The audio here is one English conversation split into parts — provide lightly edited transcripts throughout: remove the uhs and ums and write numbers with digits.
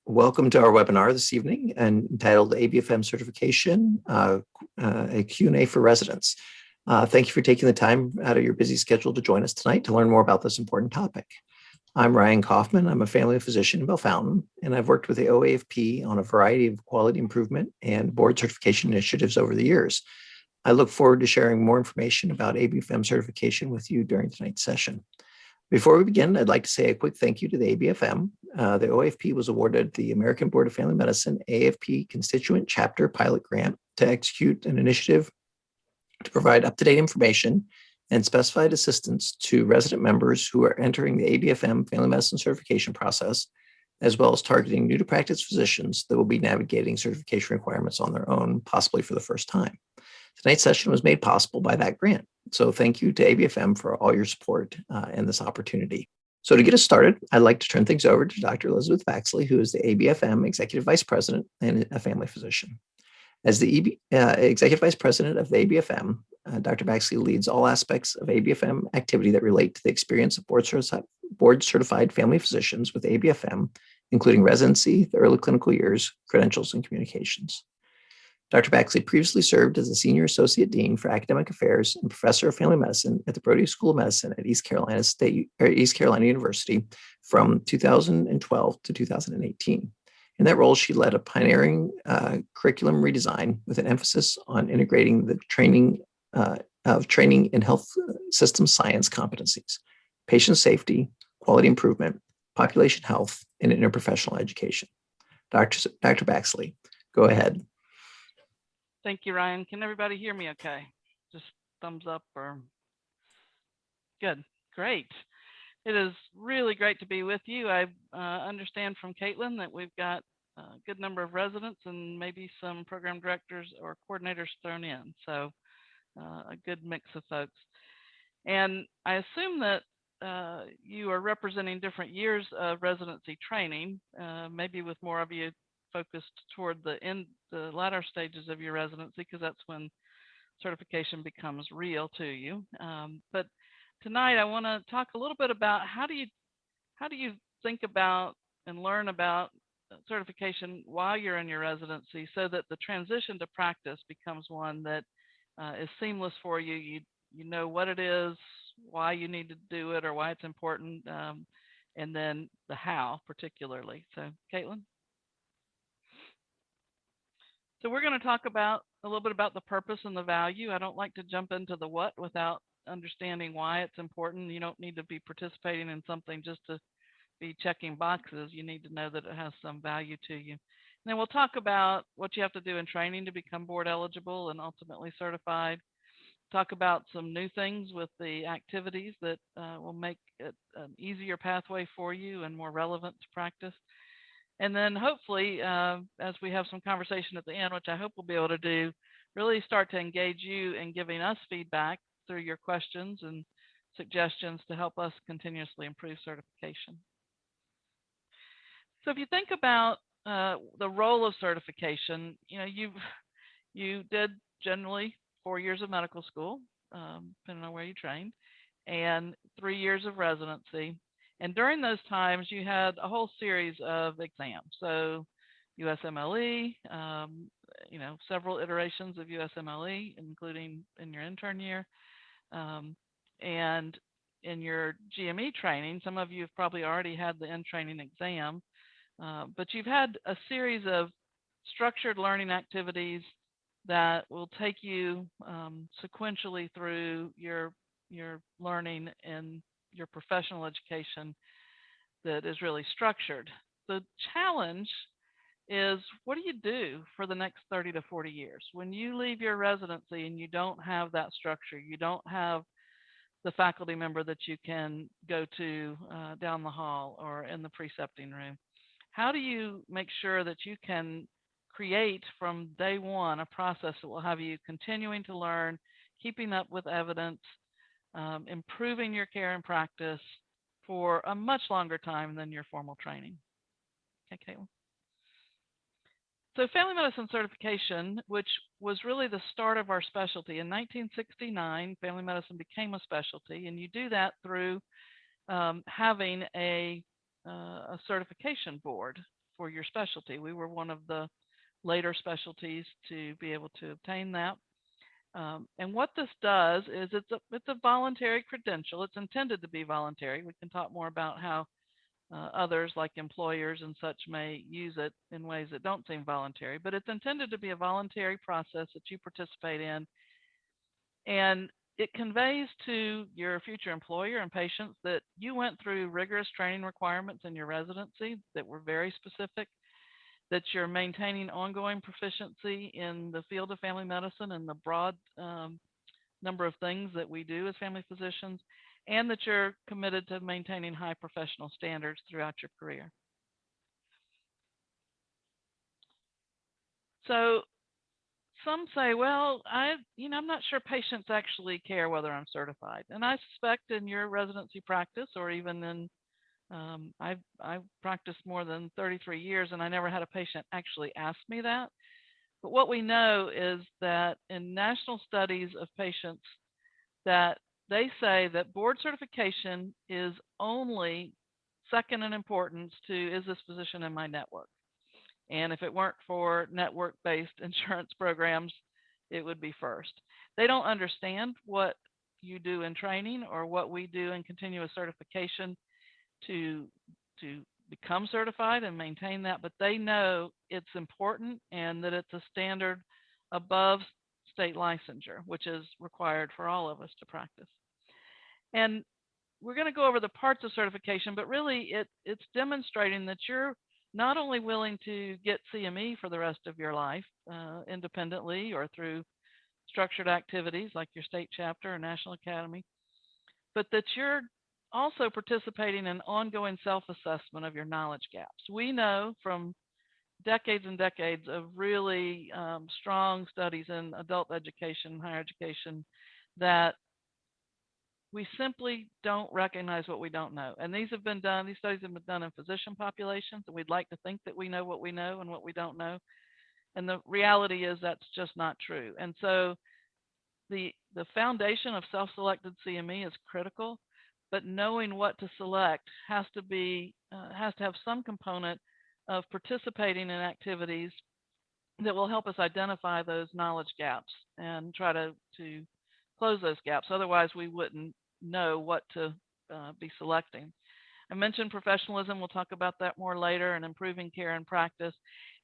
Welcome to our webinar this evening entitled ABFM Certification, a Q&A for Residents. Thank you for taking the time out of your busy schedule to join us tonight to learn more about this important topic. I'm Ryan Kaufman. I'm a family physician in Bellefontaine, and I've worked with the OAFP on a variety of quality improvement and board certification initiatives over the years. I look forward to sharing more information about ABFM certification with you during tonight's session. Before we begin, I'd like to say a quick thank you to the ABFM. The OAFP was awarded the American Board of Family Medicine AFP Constituent Chapter Pilot Grant to execute an initiative to provide up-to-date information and specified assistance to resident members who are entering the ABFM Family Medicine certification process, as well as targeting new to practice physicians that will be navigating certification requirements on their own, possibly for the first time. Tonight's session was made possible by that grant. So thank you to ABFM for all your support and this opportunity. So to get us started, I'd like to turn things over to Dr. Elizabeth Baxley, who is the ABFM Executive Vice President and a family physician. As the Executive Vice President of the ABFM, Dr. Baxley leads all aspects of ABFM activity that relate to the experience of board-certified family physicians with ABFM, including residency, the early clinical years, credentials, and communications. Dr. Baxley previously served as the Senior Associate Dean for Academic Affairs and Professor of Family Medicine at the Brody School of Medicine at East Carolina University from 2012 to 2018. In that role, she led a pioneering curriculum redesign with an emphasis on integrating the training in health system science competencies, patient safety, quality improvement, population health, and interprofessional education. Dr. Baxley, go ahead. Thank you, Ryan. Can everybody hear me okay? Just thumbs up or good. Great. It is really great to be with you. I understand from Caitlin that we've got a good number of residents and maybe some program directors or coordinators thrown in. So a good mix of folks. And I assume that you are representing different years of residency training, maybe with more of you focused toward the latter stages of your residency, because that's when certification becomes real to you. But tonight I want to talk a little bit about how do you think about and learn about certification while you're in your residency, so that the transition to practice becomes one that is seamless for you. You know what it is, why you need to do it, or why it's important, and then the how particularly. So, Caitlin. So we're going to talk about a little bit about the purpose and the value. I don't like to jump into the what without understanding why it's important. You don't need to be participating in something just to be checking boxes. You need to know that it has some value to you. And then we'll talk about what you have to do in training to become board eligible and ultimately certified. Talk about some new things with the activities that will make it an easier pathway for you and more relevant to practice. And then hopefully, as we have some conversation at the end, which I hope we'll be able to do, really start to engage you in giving us feedback through your questions and suggestions to help us continuously improve certification. So if you think about the role of certification, you did generally 4 years of medical school, depending on where you trained, and 3 years of residency. And during those times, you had a whole series of exams. So USMLE, several iterations of USMLE, including in your intern year. And in your GME training, some of you have probably already had the in-training exam, but you've had a series of structured learning activities that will take you sequentially through your learning and your professional education that is really structured. The challenge is, what do you do for the next 30 to 40 years? When you leave your residency and you don't have that structure, you don't have the faculty member that you can go to down the hall or in the precepting room, how do you make sure that you can create from day one a process that will have you continuing to learn, keeping up with evidence, improving your care and practice for a much longer time than your formal training? Okay, Caitlin. So family medicine certification, which was really the start of our specialty. In 1969, family medicine became a specialty, and you do that through having a certification board for your specialty. We were one of the later specialties to be able to obtain that. And what this does is it's a voluntary credential. It's intended to be voluntary. We can talk more about how others, like employers and such, may use it in ways that don't seem voluntary, but it's intended to be a voluntary process that you participate in, and it conveys to your future employer and patients that you went through rigorous training requirements in your residency that were very specific, that you're maintaining ongoing proficiency in the field of family medicine and the broad number of things that we do as family physicians, and that you're committed to maintaining high professional standards throughout your career. So some say, well, I'm not sure patients actually care whether I'm certified. And I suspect in your residency practice, or even in, I've practiced more than 33 years, and I never had a patient actually ask me that. But what we know is that in national studies of patients, that they say that board certification is only second in importance to, is this physician in my network? And if it weren't for network-based insurance programs, it would be first. They don't understand what you do in training or what we do in continuous certification to become certified and maintain that, but they know it's important and that it's a standard above state licensure, which is required for all of us to practice. And we're going to go over the parts of certification, but really it's demonstrating that you're not only willing to get CME for the rest of your life independently or through structured activities like your state chapter or national academy, but that you're also participating in ongoing self-assessment of your knowledge gaps. We know from decades and decades of really strong studies in adult education, higher education, that we simply don't recognize what we don't know. And these studies have been done in physician populations, and we'd like to think that we know what we know and what we don't know. And the reality is that's just not true. And so the foundation of self-selected CME is critical, but knowing what to select has to have some component of participating in activities that will help us identify those knowledge gaps and try to close those gaps. Otherwise, we wouldn't know what to be selecting. I mentioned professionalism. We'll talk about that more later, and improving care and practice.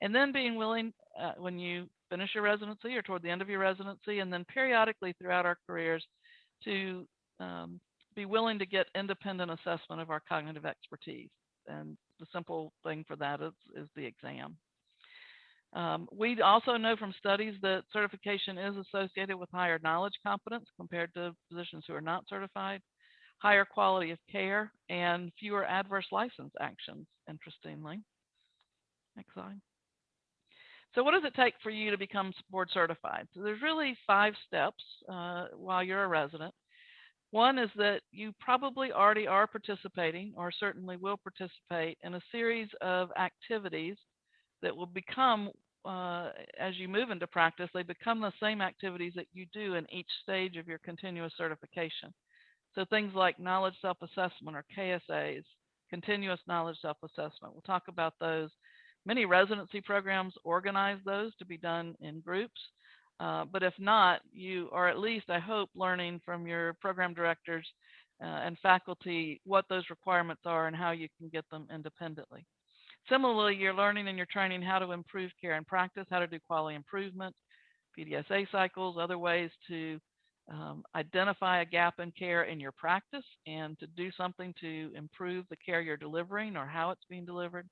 And then being willing, when you finish your residency or toward the end of your residency, and then periodically throughout our careers, to be willing to get independent assessment of our cognitive expertise. And the simple thing for that is the exam. We also know from studies that certification is associated with higher knowledge competence compared to physicians who are not certified, higher quality of care, and fewer adverse license actions, interestingly. Next slide. So what does it take for you to become board certified? So there's really 5 steps while you're a resident. One is that you probably already are participating, or certainly will participate, in a series of activities that will become, as you move into practice, they become the same activities that you do in each stage of your continuous certification. So things like knowledge self-assessment, or KSAs, continuous knowledge self-assessment. We'll talk about those. Many residency programs organize those to be done in groups. But if not, you are at least, I hope, learning from your program directors and faculty what those requirements are and how you can get them independently. Similarly, you're learning in your training how to improve care and practice, how to do quality improvement, PDSA cycles, other ways to identify a gap in care in your practice and to do something to improve the care you're delivering or how it's being delivered.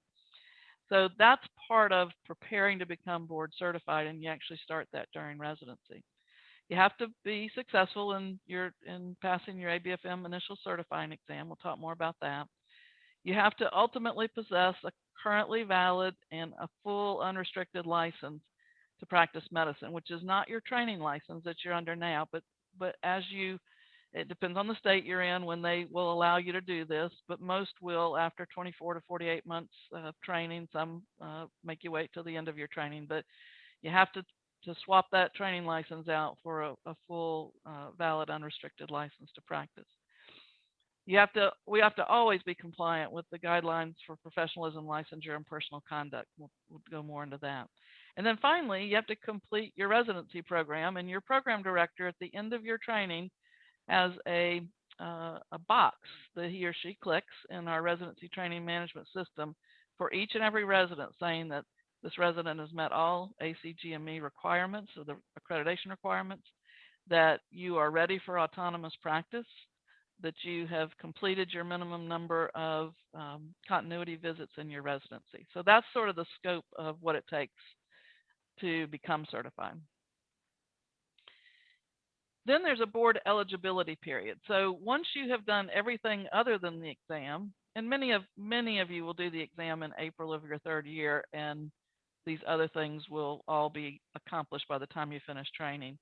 So that's part of preparing to become board certified, and you actually start that during residency. You have to be successful in passing your ABFM initial certifying exam. We'll talk more about that. You have to ultimately possess a currently valid and a full unrestricted license to practice medicine, which is not your training license that you're under now, but it depends on the state you're in when they will allow you to do this, but most will after 24 to 48 months of training. Some make you wait till the end of your training, but you have to swap that training license out for a full valid unrestricted license to practice. we have to always be compliant with the guidelines for professionalism, licensure, and personal conduct. We'll go more into that. And then finally, you have to complete your residency program, and your program director at the end of your training has a box that he or she clicks in our residency training management system for each and every resident, saying that this resident has met all ACGME requirements, or the accreditation requirements, that you are ready for autonomous practice, that you have completed your minimum number of continuity visits in your residency. So that's sort of the scope of what it takes to become certified. Then there's a board eligibility period. So once you have done everything other than the exam, and many of you will do the exam in April of your third year, and these other things will all be accomplished by the time you finish training.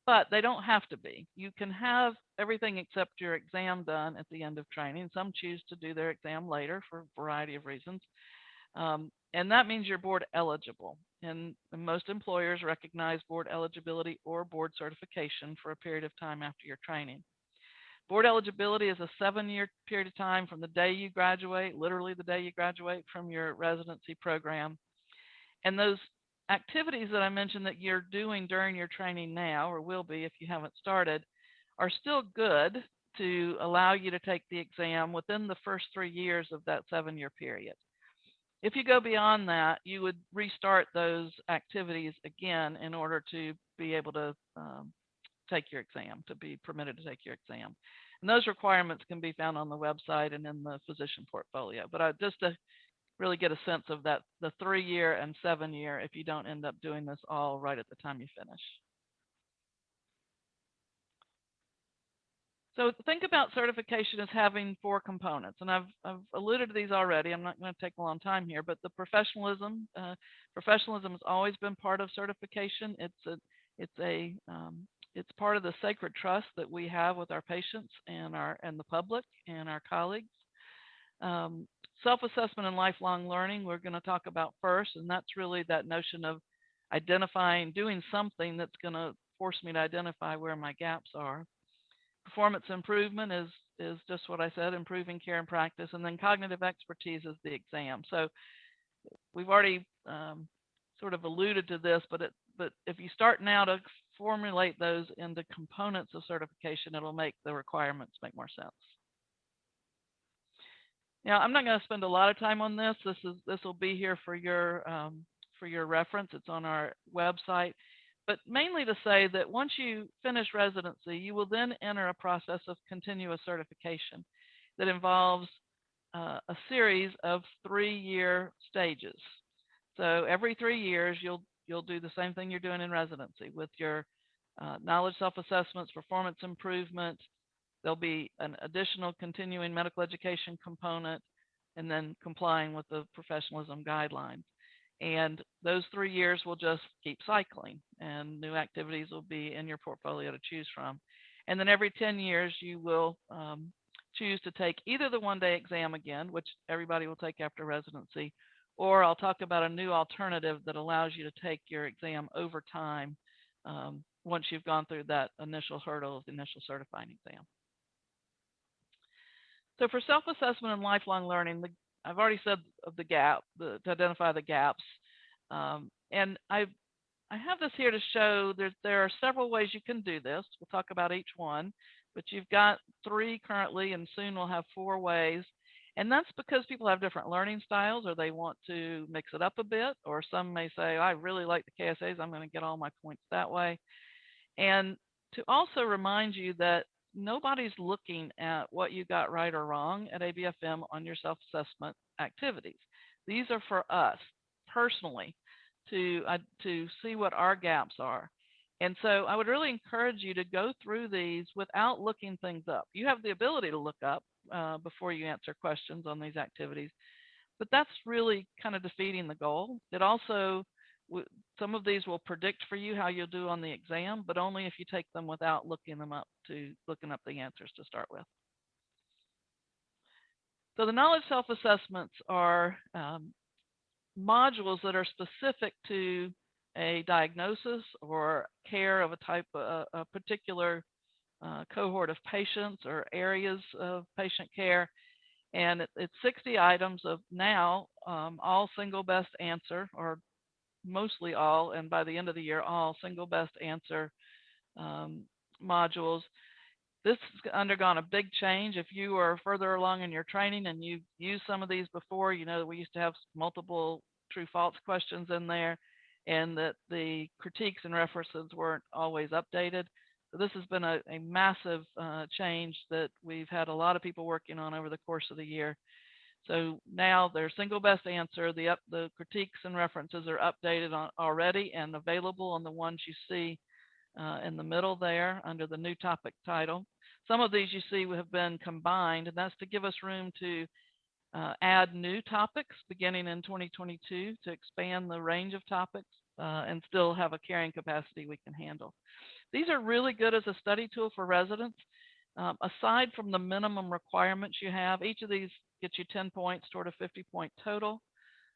But they don't have to be. You can have everything except your exam done at the end of training. Some choose to do their exam later for a variety of reasons. And that means you're board eligible. And most employers recognize board eligibility or board certification for a period of time after your training. Board eligibility is a 7-year period of time from the day you graduate, literally the day you graduate from your residency program. And those activities that I mentioned that you're doing during your training now, or will be if you haven't started, are still good to allow you to take the exam within the first 3 years of that 7-year period. If you go beyond that, you would restart those activities again in order to be able to take your exam, to be permitted to take your exam. And those requirements can be found on the website and in the physician portfolio. But just to really get a sense of that, the 3-year and 7-year, if you don't end up doing this all right at the time you finish. So think about certification as having 4 components, and I've alluded to these already. I'm not going to take a long time here, but the professionalism has always been part of certification. It's part of the sacred trust that we have with our patients and the public and our colleagues. Self-assessment and lifelong learning we're going to talk about first, and that's really that notion of identifying, doing something that's going to force me to identify where my gaps are. Performance improvement is just what I said, improving care and practice, and then cognitive expertise is the exam. So we've already sort of alluded to this, but if you start now to formulate those into components of certification, it'll make the requirements make more sense. Now, I'm not going to spend a lot of time on this. This will be here for your reference. It's on our website. But mainly to say that once you finish residency, you will then enter a process of continuous certification that involves a series of 3-year stages. So every 3 years, you'll do the same thing you're doing in residency with your knowledge self-assessments, performance improvement. There'll be an additional continuing medical education component, and then complying with the professionalism guidelines. And those 3 years will just keep cycling, and new activities will be in your portfolio to choose from. And then every 10 years, you will choose to take either the 1-day exam again, which everybody will take after residency, or I'll talk about a new alternative that allows you to take your exam over time once you've gone through that initial hurdle of the initial certifying exam. So for self-assessment and lifelong learning, I've already said of the gap, to identify the gaps. And I have this here to show there are several ways you can do this. We'll talk about each one, but you've got 3 currently, and soon we'll have 4 ways. And that's because people have different learning styles, or they want to mix it up a bit, or some may say, I really like the KSAs, I'm going to get all my points that way. And to also remind you that nobody's looking at what you got right or wrong at ABFM on your self-assessment activities. These are for us personally to see what our gaps are. And so I would really encourage you to go through these without looking things up. You have the ability to look up before you answer questions on these activities, but that's really kind of defeating the goal. It also, some of these will predict for you how you'll do on the exam, but only if you take them without looking up the answers to start with. So the knowledge self-assessments are modules that are specific to a diagnosis or care of a type, a particular cohort of patients or areas of patient care. And it's 60 items of now all single best answer, or mostly all, and by the end of the year, all single best answer modules. This has undergone a big change. If you are further along in your training and you've used some of these before, you know that we used to have multiple true-false questions in there, and that the critiques and references weren't always updated. So this has been a massive change that we've had a lot of people working on over the course of the year. So now their single best answer, the critiques and references are updated already and available on the ones you see in the middle there under the new topic title. Some of these you see have been combined, and that's to give us room to add new topics beginning in 2022 to expand the range of topics and still have a carrying capacity we can handle. These are really good as a study tool for residents. Aside from the minimum requirements you have, each of these gets you 10 points toward a 50-point total.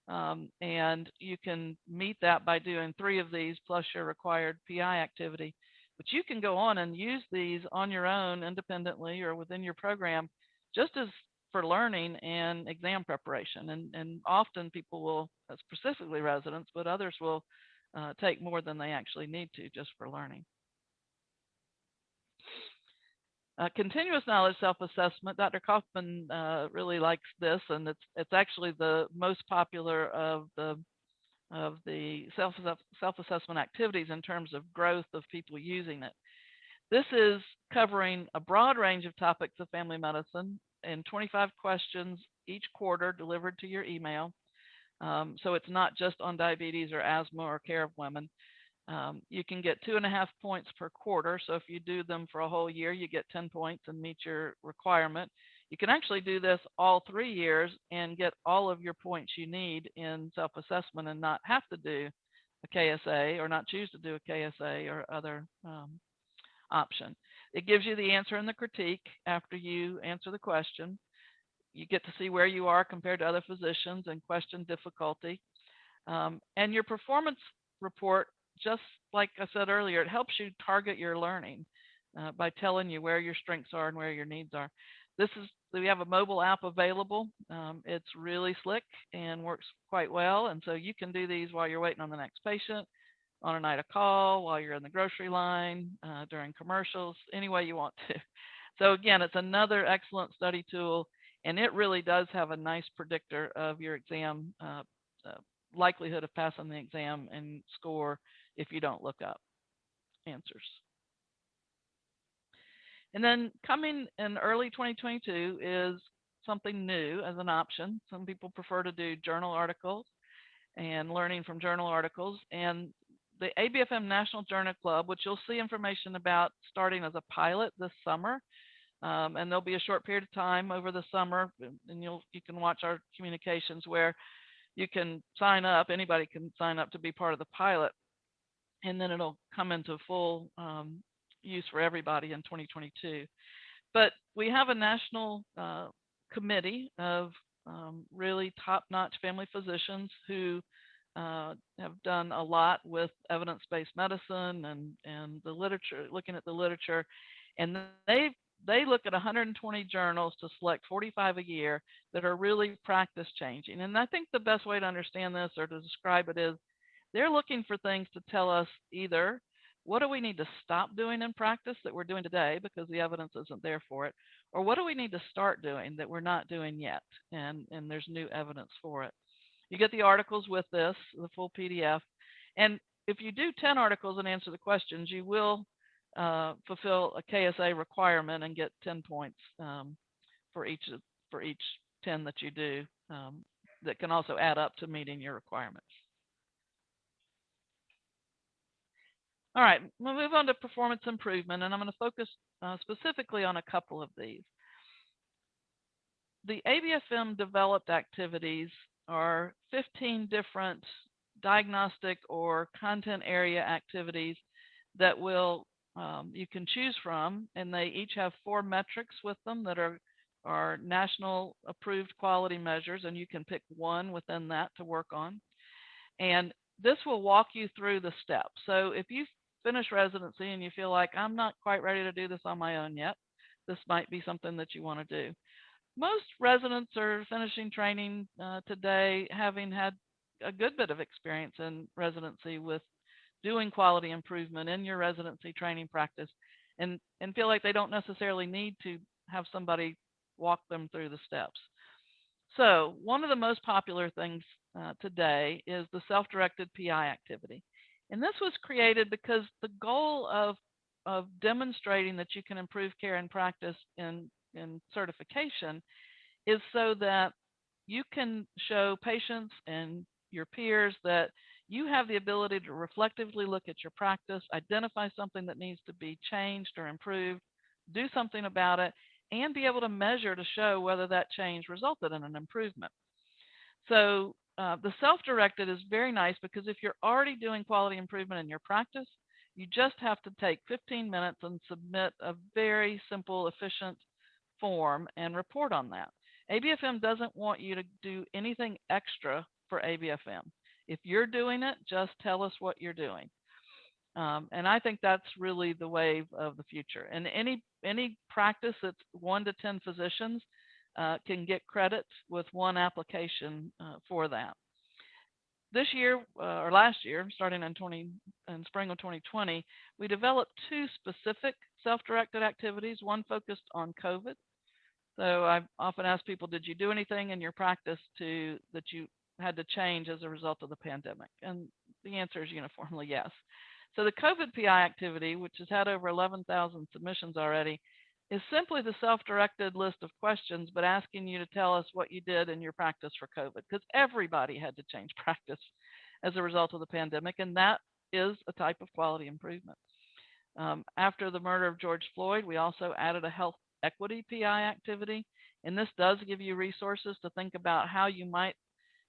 And you can meet that by doing 3 of these plus your required PI activity. But you can go on and use these on your own independently or within your program just as for learning and exam preparation. And often people will, specifically residents, but others will take more than they actually need to just for learning. Continuous knowledge self-assessment. Dr. Kaufman really likes this, and it's actually the most popular of the self-assessment activities in terms of growth of people using it. This is covering a broad range of topics of family medicine in 25 questions each quarter delivered to your email. So it's not just on diabetes or asthma or care of women. You can get 2.5 points per quarter. So if you do them for a whole year, you get 10 points and meet your requirement. You can actually do this all 3 years and get all of your points you need in self-assessment and not have to do a KSA or not choose to do a KSA or other option. It gives you the answer and the critique after you answer the question. You get to see where you are compared to other physicians and question difficulty. And your performance report, just like I said earlier, it helps you target your learning by telling you where your strengths are and where your needs are. We have a mobile app available. It's really slick and works quite well. And so you can do these while you're waiting on the next patient, on a night of call, while you're in the grocery line, during commercials, any way you want to. So again, it's another excellent study tool, and it really does have a nice predictor of your exam likelihood of passing the exam and score if you don't look up answers. And then coming in early 2022 is something new as an option. Some people prefer to do journal articles and learning from journal articles. And the ABFM National Journal Club, which you'll see information about starting as a pilot this summer, and there'll be a short period of time over the summer, and you can watch our communications where you can sign up. Anybody can sign up to be part of the pilot, and then it'll come into full use for everybody in 2022. But we have a national committee of really top-notch family physicians who have done a lot with evidence-based medicine and the literature, looking at the literature, and they look at 120 journals to select 45 a year that are really practice changing. And I think the best way to understand this or to describe it is they're looking for things to tell us either what do we need to stop doing in practice that we're doing today because the evidence isn't there for it, or what do we need to start doing that we're not doing yet, and there's new evidence for it. You get the articles with this, the full PDF, and if you do 10 articles and answer the questions, you will fulfill a KSA requirement and get 10 points for each 10 that you do that can also add up to meeting your requirements. All right, we'll move on to performance improvement, and I'm going to focus specifically on a couple of these. The ABFM developed activities are 15 different diagnostic or content area activities that you can choose from, and they each have 4 metrics with them that are national approved quality measures, and you can pick one within that to work on. And this will walk you through the steps. So if you finished residency and you feel like I'm not quite ready to do this on my own yet, this might be something that you want to do. Most residents are finishing training today having had a good bit of experience in residency with doing quality improvement in your residency training practice, and feel like they don't necessarily need to have somebody walk them through the steps. So one of the most popular things today is the self-directed PI activity. And this was created because the goal of demonstrating that you can improve care and practice in certification is so that you can show patients and your peers that you have the ability to reflectively look at your practice, identify something that needs to be changed or improved, do something about it, and be able to measure to show whether that change resulted in an improvement. So the self-directed is very nice because if you're already doing quality improvement in your practice, you just have to take 15 minutes and submit a very simple, efficient form and report on that. ABFM doesn't want you to do anything extra for ABFM. If you're doing it, just tell us what you're doing. And I think that's really the wave of the future. And any practice that's 1 to 10 physicians can get credit with one application for that. This year or last year, starting in spring of 2020, we developed 2 specific self-directed activities. One focused on COVID. So I often ask people, did you do anything in your practice that you had to change as a result of the pandemic? And the answer is uniformly yes. So the COVID PI activity, which has had over 11,000 submissions already, is simply the self-directed list of questions, but asking you to tell us what you did in your practice for COVID, because everybody had to change practice as a result of the pandemic, and that is a type of quality improvement. After the murder of George Floyd, we also added a health equity PI activity, and this does give you resources to think about how you might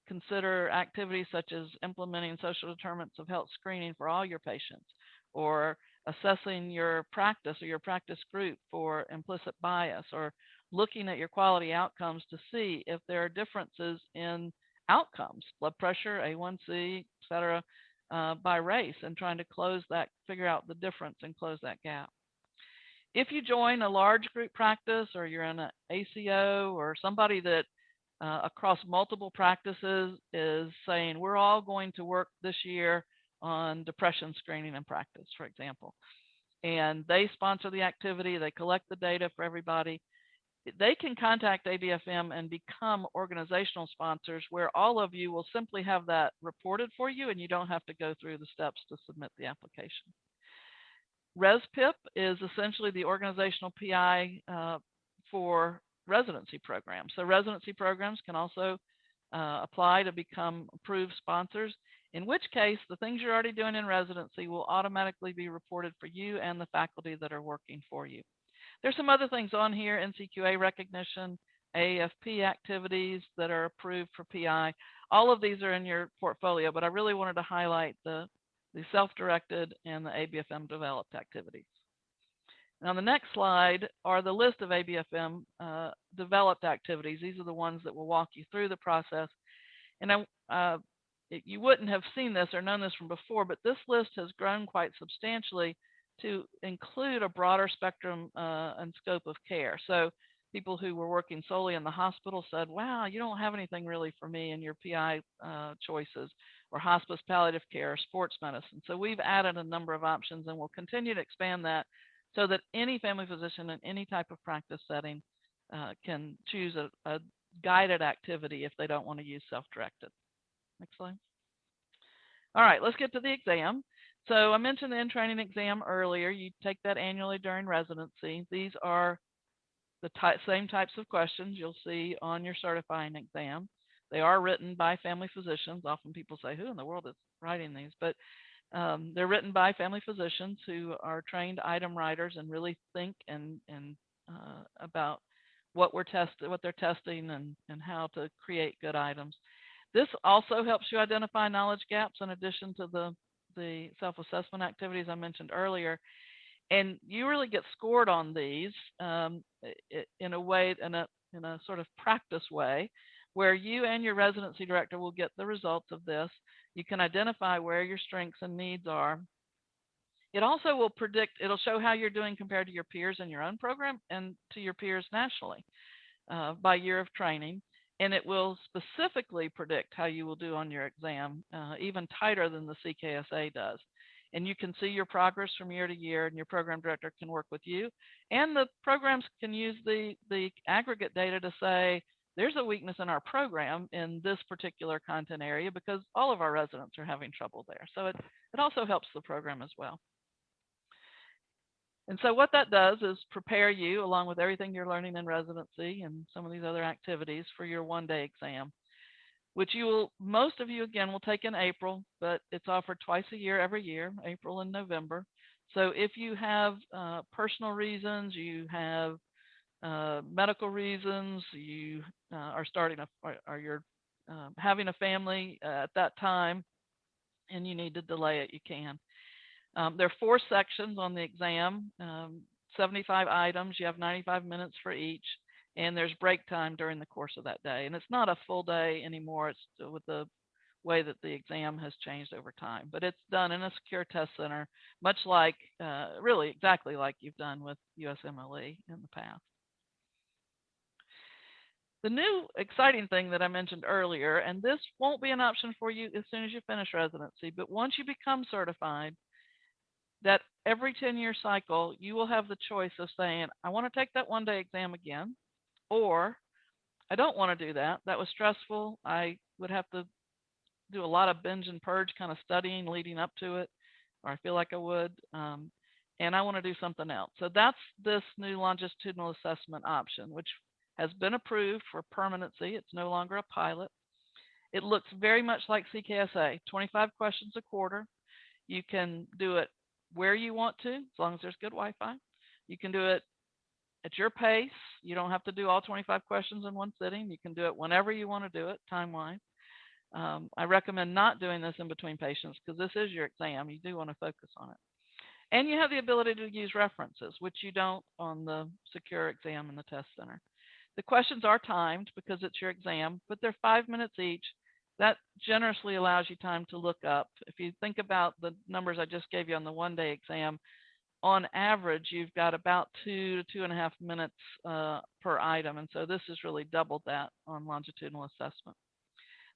consider activities such as implementing social determinants of health screening for all your patients, or assessing your practice or your practice group for implicit bias, or looking at your quality outcomes to see if there are differences in outcomes, blood pressure, A1C, et cetera, by race, and trying to figure out the difference and close that gap. If you join a large group practice, or you're in an ACO, or somebody that across multiple practices is saying, we're all going to work this year on depression screening and practice, for example, and they sponsor the activity, they collect the data for everybody, they can contact ABFM and become organizational sponsors, where all of you will simply have that reported for you, and you don't have to go through the steps to submit the application. ResPIP is essentially the organizational PI for residency programs. So residency programs can also apply to become approved sponsors, in which case the things you're already doing in residency will automatically be reported for you and the faculty that are working for you. There's some other things on here: NCQA recognition, AAFP activities that are approved for PI. All of these are in your portfolio, but I really wanted to highlight the self-directed and the ABFM developed activities. And on the next slide are the list of ABFM developed activities. These are the ones that will walk you through the process. And you wouldn't have seen this or known this from before, but this list has grown quite substantially to include a broader spectrum and scope of care. So people who were working solely in the hospital said, wow, you don't have anything really for me in your PI choices, or hospice, palliative care, or sports medicine. So we've added a number of options, and we'll continue to expand that so that any family physician in any type of practice setting can choose a guided activity if they don't want to use self-directed. Next slide. All right, let's get to the exam. So I mentioned the in-training exam earlier. You take that annually during residency. These are the same types of questions you'll see on your certifying exam. They are written by family physicians. Often people say, who in the world is writing these? But they're written by family physicians who are trained item writers and really think about what they're testing and how to create good items. This also helps you identify knowledge gaps in addition to the self-assessment activities I mentioned earlier. And you really get scored on these in a sort of practice way, where you and your residency director will get the results of this. You can identify where your strengths and needs are, It also will predict, it'll show how you're doing compared to your peers in your own program and to your peers nationally by year of training. And it will specifically predict how you will do on your exam, even tighter than the CKSA does. And you can see your progress from year to year, and your program director can work with you. And the programs can use the aggregate data to say, there's a weakness in our program in this particular content area because all of our residents are having trouble there. So it also helps the program as well. And so what that does is prepare you, along with everything you're learning in residency and some of these other activities, for your one-day exam, which most of you, again, will take in April, but it's offered twice a year, every year, April and November. So if you have personal reasons, you have medical reasons, you are starting or you're having a family at that time, and you need to delay it, you can. There are 4 sections on the exam, 75 items. You have 95 minutes for each, and there's break time during the course of that day. And it's not a full day anymore. It's with the way that the exam has changed over time. But it's done in a secure test center, much like, really exactly like you've done with USMLE in the past. The new exciting thing that I mentioned earlier, and this won't be an option for you as soon as you finish residency, but once you become certified, that every 10-year cycle, you will have the choice of saying, I want to take that one-day exam again, or I don't want to do that. That was stressful. I would have to do a lot of binge and purge kind of studying leading up to it, or I feel like I would, and I want to do something else. So that's this new longitudinal assessment option, which has been approved for permanency. It's no longer a pilot. It looks very much like CKSA, 25 questions a quarter. You can do it where you want to, as long as there's good Wi-Fi. You can do it at your pace. You don't have to do all 25 questions in one sitting. You can do it whenever you want to do it, time-wise. I recommend not doing this in between patients because this is your exam. You do want to focus on it. And you have the ability to use references, which you don't on the secure exam in the test center. The questions are timed because it's your exam, but they're 5 minutes each. That generously allows you time to look up. If you think about the numbers I just gave you on the one-day exam, on average, you've got about 2 to 2.5 minutes per item. And so this has really doubled that on longitudinal assessment.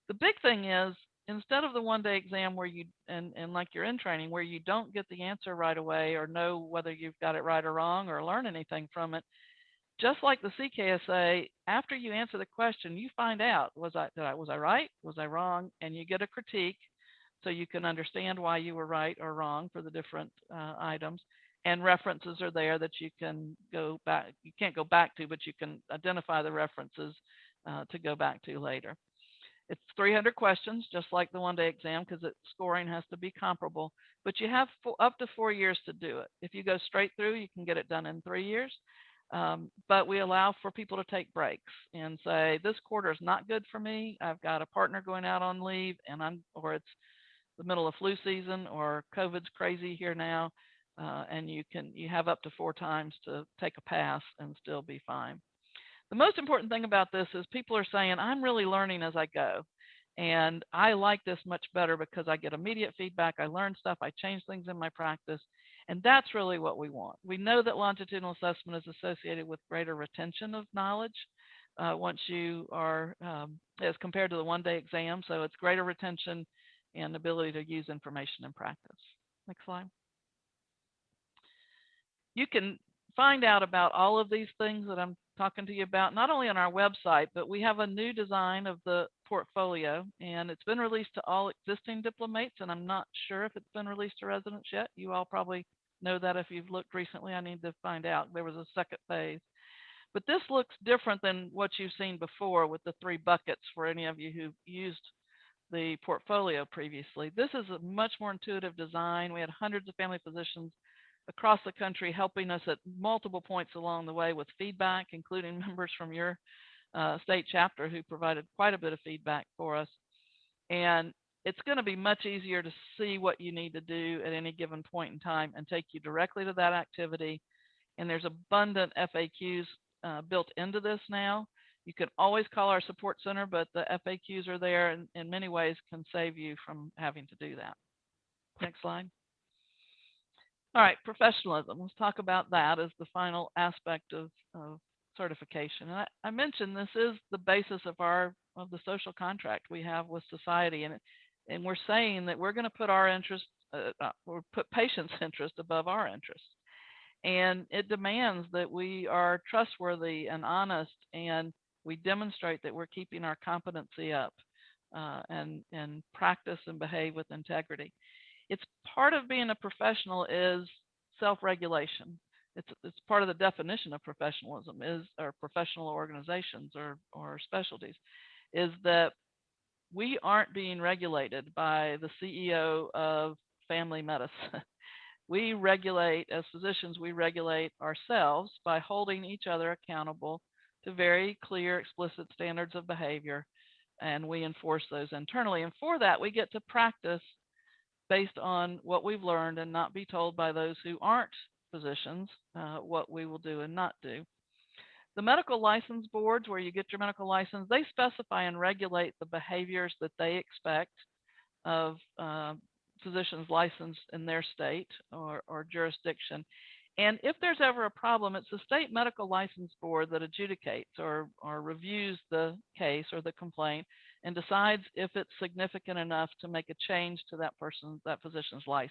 The big thing is, instead of the one-day exam where you, and like you're in training, where you don't get the answer right away or know whether you've got it right or wrong or learn anything from it, just like the CKSA, after you answer the question, you find out, was I right? Was I wrong? And you get a critique so you can understand why you were right or wrong for the different items. And references are there that you can go back. You can't go back to, but you can identify the references to go back to later. It's 300 questions, just like the one-day exam, because scoring has to be comparable. But you have up to 4 years to do it. If you go straight through, you can get it done in 3 years. But we allow for people to take breaks and say, this quarter is not good for me. I've got a partner going out on leave, and or it's the middle of flu season, or COVID's crazy here now, and you have up to 4 times to take a pass and still be fine. The most important thing about this is people are saying, I'm really learning as I go. And I like this much better because I get immediate feedback. I learn stuff. I change things in my practice. And that's really what we want. We know that longitudinal assessment is associated with greater retention of knowledge once you are, as compared to the one-day exam. So it's greater retention and ability to use information in practice. Next slide. You can find out about all of these things that I'm talking to you about, not only on our website, but we have a new design of the portfolio, and it's been released to all existing diplomates, and I'm not sure if it's been released to residents yet. You all probably know that if you've looked recently. I need to find out. There was a second phase. But this looks different than what you've seen before with the 3 buckets for any of you who've used the portfolio previously. This is a much more intuitive design. We had hundreds of family physicians across the country helping us at multiple points along the way with feedback, including members from your state chapter who provided quite a bit of feedback for us. And it's going to be much easier to see what you need to do at any given point in time and take you directly to that activity. And there's abundant FAQs built into this now. You can always call our support center, but the FAQs are there and in many ways can save you from having to do that. Next slide. All right, professionalism. Let's talk about that as the final aspect of certification. And I mentioned this is the basis of the social contract we have with society, and we're saying that we're going to put our interest or put patients' interest above our interest, and it demands that we are trustworthy and honest, and we demonstrate that we're keeping our competency up, and practice and behave with integrity. It's part of being a professional is self-regulation. It's part of the definition of professionalism is or professional organizations or specialties is that we aren't being regulated by the CEO of family medicine. We regulate, as physicians, we regulate ourselves by holding each other accountable to very clear, explicit standards of behavior, and we enforce those internally. And for that, we get to practice based on what we've learned and not be told by those who aren't physicians what we will do and not do. The medical license boards, where you get your medical license, they specify and regulate the behaviors that they expect of physicians licensed in their state or jurisdiction. And if there's ever a problem, it's the state medical license board that adjudicates or reviews the case or the complaint and decides if it's significant enough to make a change to that physician's license,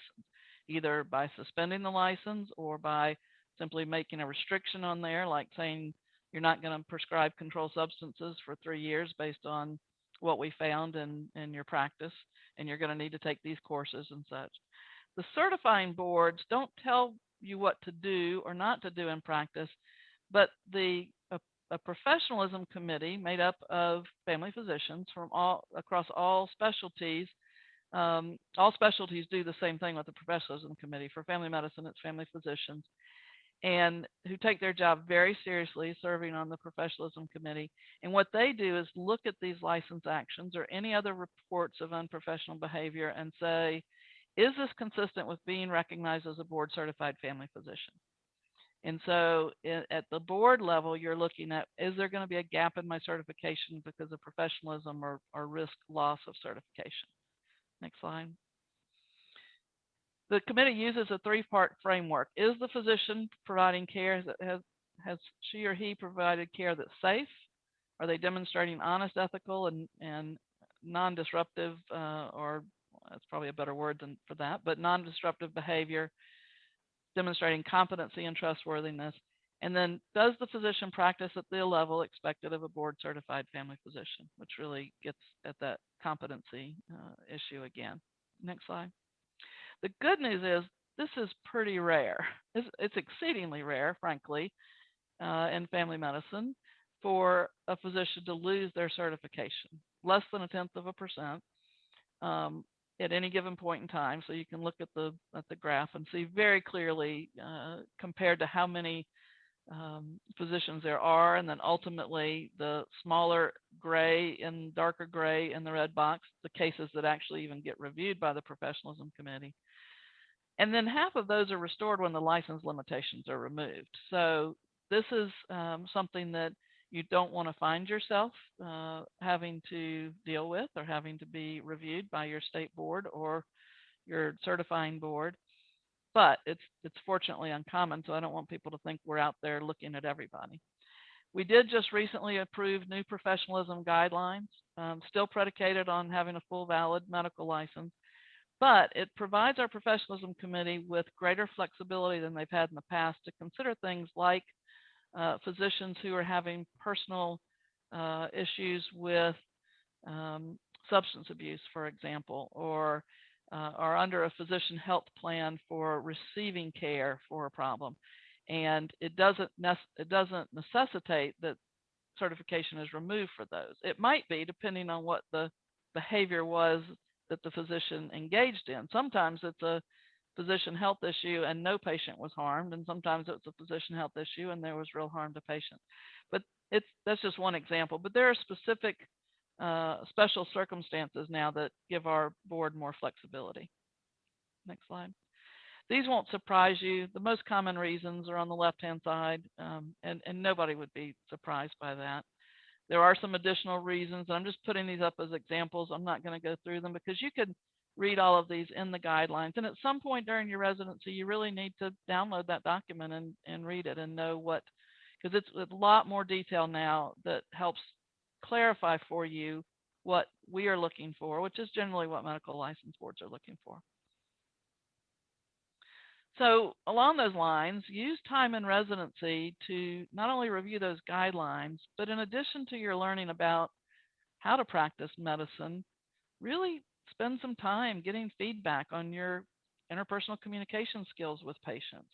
either by suspending the license or by simply making a restriction on there, like saying you're not going to prescribe controlled substances for 3 years based on what we found in your practice, and you're going to need to take these courses and such. The certifying boards don't tell you what to do or not to do in practice, but a professionalism committee made up of family physicians from across all specialties. All specialties do the same thing with the professionalism committee. For family medicine, it's family physicians, and who take their job very seriously, serving on the professionalism committee. And what they do is look at these license actions or any other reports of unprofessional behavior and say, is this consistent with being recognized as a board certified family physician? And so at the board level, you're looking at, is there going to be a gap in my certification because of professionalism or risk loss of certification? Next slide. The committee uses a 3-part framework. Is the physician providing care? Has she or he provided care that's safe? Are they demonstrating honest, ethical, and non-disruptive, or that's probably a better word than for that, but non-disruptive behavior, demonstrating competency and trustworthiness? And then, does the physician practice at the level expected of a board-certified family physician, which really gets at that competency issue again. Next slide. The good news is this is pretty rare. It's exceedingly rare, frankly, in family medicine for a physician to lose their certification. Less than 0.1% at any given point in time. So you can look at the graph and see very clearly compared to how many physicians there are, and then ultimately the smaller gray and darker gray in the red box, the cases that actually even get reviewed by the professionalism committee. And then half of those are restored when the license limitations are removed. So this is something that you don't want to find yourself having to deal with or having to be reviewed by your state board or your certifying board. But it's fortunately uncommon, so I don't want people to think we're out there looking at everybody. We did just recently approve new professionalism guidelines, still predicated on having a full valid medical license, but it provides our professionalism committee with greater flexibility than they've had in the past to consider things like physicians who are having personal issues with substance abuse, for example, or are under a physician health plan for receiving care for a problem, and it doesn't necessitate that certification is removed for those. It might be, depending on what the behavior was that the physician engaged in. Sometimes it's a physician health issue and no patient was harmed, and sometimes it's a physician health issue and there was real harm to patients. But that's just one example. But there are specific special circumstances now that give our board more flexibility. Next slide. These won't surprise you. The most common reasons are on the left-hand side, and nobody would be surprised by that. There are some additional reasons. I'm just putting these up as examples. I'm not going to go through them because you could read all of these in the guidelines. And at some point during your residency, you really need to download that document and read it and know what, because it's a lot more detail now that helps clarify for you what we are looking for, which is generally what medical license boards are looking for. So along those lines, use time in residency to not only review those guidelines, but in addition to your learning about how to practice medicine, really spend some time getting feedback on your interpersonal communication skills with patients.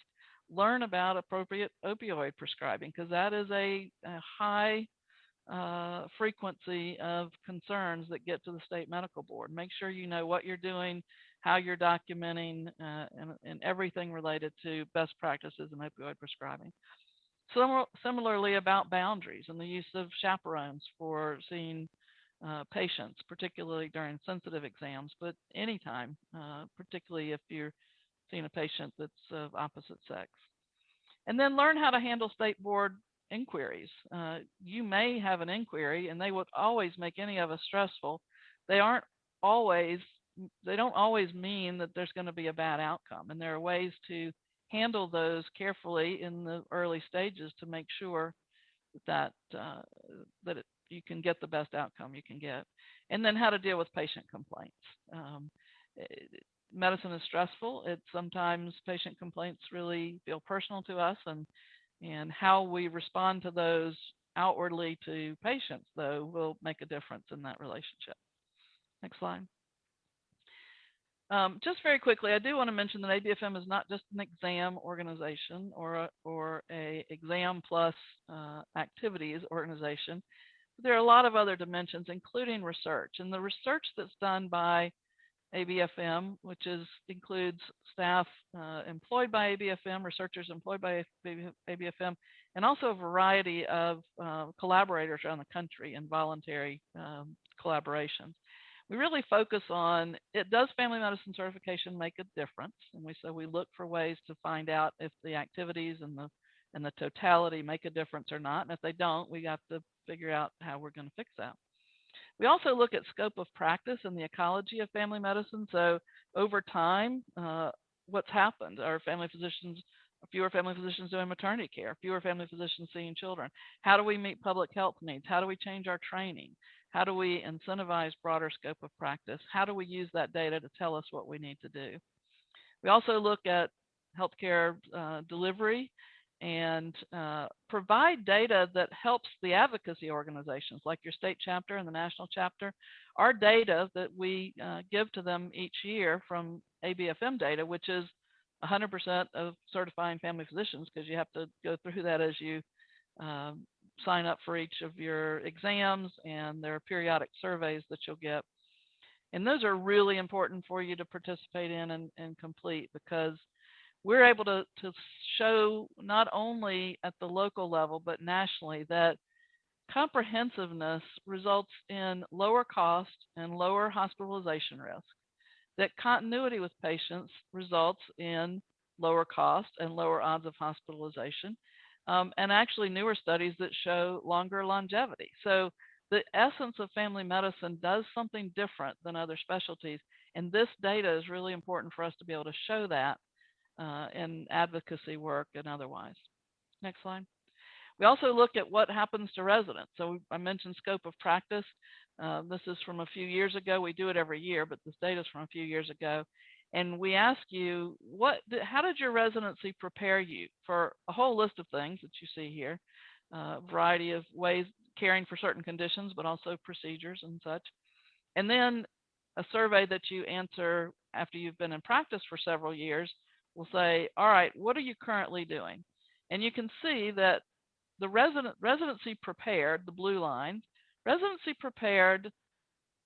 Learn about appropriate opioid prescribing, because that is a high frequency of concerns that get to the state medical board. Make sure you know what you're doing, how you're documenting, and everything related to best practices in opioid prescribing. Similarly, about boundaries and the use of chaperones for seeing patients, particularly during sensitive exams, but anytime, particularly if you're seeing a patient that's of opposite sex. And then learn how to handle state board inquiries. You may have an inquiry, and they would always make any of us stressful. They don't always mean that there's going to be a bad outcome. And there are ways to handle those carefully in the early stages to make sure that you can get the best outcome you can get. And then how to deal with patient complaints. Medicine is stressful. Sometimes patient complaints really feel personal to us, and how we respond to those outwardly to patients, though, will make a difference in that relationship. Next slide. Just very quickly, I do want to mention that ABFM is not just an exam organization or a exam plus activities organization. There are a lot of other dimensions, including research. And the research that's done by ABFM, which includes staff employed by ABFM, researchers employed by ABFM, and also a variety of collaborators around the country and voluntary collaborations. We really focus on, does family medicine certification make a difference? And so we look for ways to find out if the activities and the totality make a difference or not. And if they don't, we have to figure out how we're going to fix that. We also look at scope of practice and the ecology of family medicine. So over time, what's happened? Are fewer family physicians doing maternity care, fewer family physicians seeing children? How do we meet public health needs? How do we change our training? How do we incentivize broader scope of practice? How do we use that data to tell us what we need to do? We also look at healthcare delivery and provide data that helps the advocacy organizations like your state chapter and the national chapter. Our data that we give to them each year from ABFM data, which is 100% of certifying family physicians, because you have to go through that as you sign up for each of your exams, and there are periodic surveys that you'll get. And those are really important for you to participate in and complete, because we're able to show not only at the local level, but nationally, that comprehensiveness results in lower cost and lower hospitalization risk, that continuity with patients results in lower cost and lower odds of hospitalization, and actually newer studies that show longer longevity. So the essence of family medicine does something different than other specialties, and this data is really important for us to be able to show that in advocacy work and otherwise. Next slide. We also look at what happens to residents. So I mentioned scope of practice. This is from a few years ago. We do it every year, but this data is from a few years ago. And we ask you, how did your residency prepare you for a whole list of things that you see here, a variety of ways caring for certain conditions, but also procedures and such. And then a survey that you answer after you've been in practice for several years will say, all right, what are you currently doing? And you can see that the residency prepared, the blue lines, residency prepared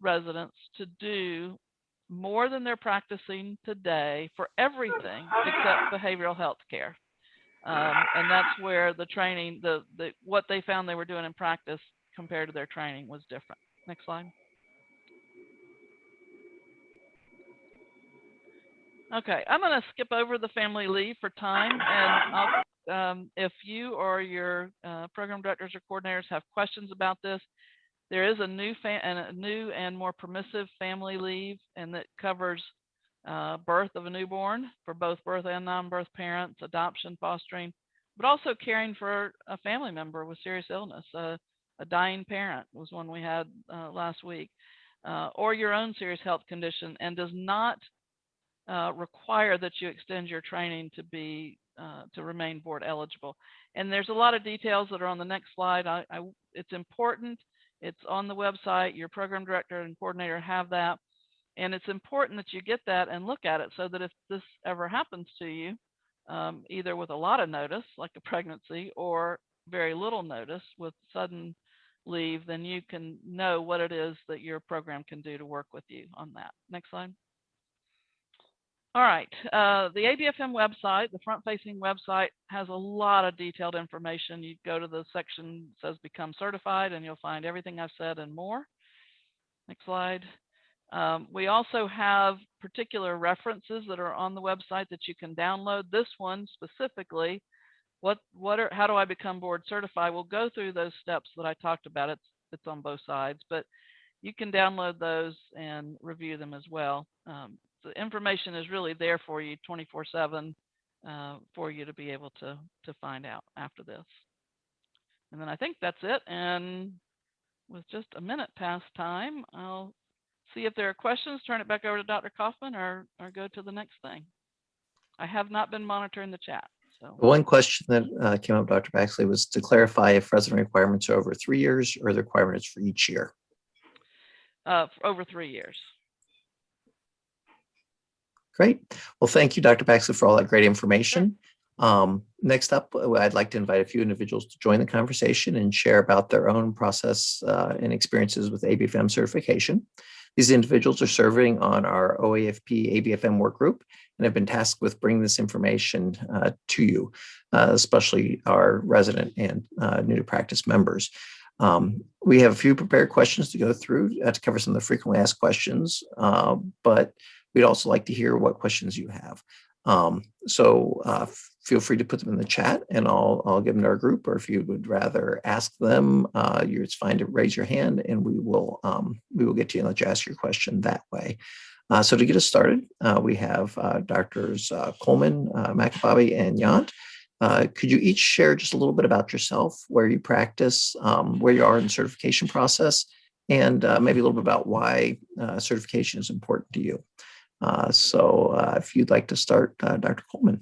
residents to do more than they're practicing today for everything except behavioral health care. And that's where the training, what they found they were doing in practice compared to their training was different. Next slide. Okay, I'm going to skip over the family leave for time, and if you or your program directors or coordinators have questions about this, There is a new and more permissive family leave, and that covers birth of a newborn for both birth and non-birth parents, adoption, fostering, but also caring for a family member with serious illness. A dying parent was one we had last week, or your own serious health condition, and does not require that you extend your training to remain board eligible. And there's a lot of details that are on the next slide. It's important. It's on the website. Your program director and coordinator have that. And it's important that you get that and look at it, so that if this ever happens to you, either with a lot of notice, like a pregnancy, or very little notice with sudden leave, then you can know what it is that your program can do to work with you on that. Next slide. All right, the ABFM website, the front-facing website, has a lot of detailed information. You go to the section that says Become Certified, and you'll find everything I've said and more. Next slide. We also have particular references that are on the website that you can download. This one specifically, how do I become board certified? We'll go through those steps that I talked about. It's on both sides, but you can download those and review them as well. The information is really there for you 24/7 for you to be able to find out after this. And then I think that's it. And with just a minute past time, I'll see if there are questions, turn it back over to Dr. Kaufman, or go to the next thing. I have not been monitoring the chat. So one question that came up, Dr. Baxley, was to clarify if resident requirements are over 3 years or the requirement is for each year. Over 3 years. Great. Well, thank you, Dr. Baxley, for all that great information. Next up, I'd like to invite a few individuals to join the conversation and share about their own process and experiences with ABFM certification. These individuals are serving on our OAFP ABFM work group and have been tasked with bringing this information to you, especially our resident and new to practice members. We have a few prepared questions to go through to cover some of the frequently asked questions, but we'd also like to hear what questions you have. So feel free to put them in the chat and I'll give them to our group, or if you would rather ask them, it's fine to raise your hand and we will get to you and let you ask your question that way. So to get us started, we have Drs. Coleman, McAbobby, and Yount. Could you each share just a little bit about yourself, where you practice, where you are in the certification process, and maybe a little bit about why certification is important to you? So if you'd like to start, Dr. Coleman.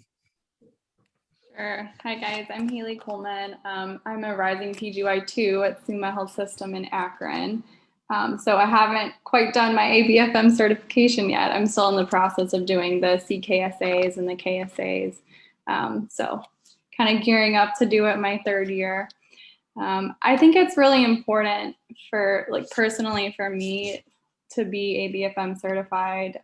Sure. Hi guys, I'm Haley Coleman. I'm a rising PGY2 at Suma Health System in Akron. So I haven't quite done my ABFM certification yet. I'm still in the process of doing the CKSAs and the KSAs. So kind of gearing up to do it my third year. I think it's really important for, like, personally for me to be ABFM certified,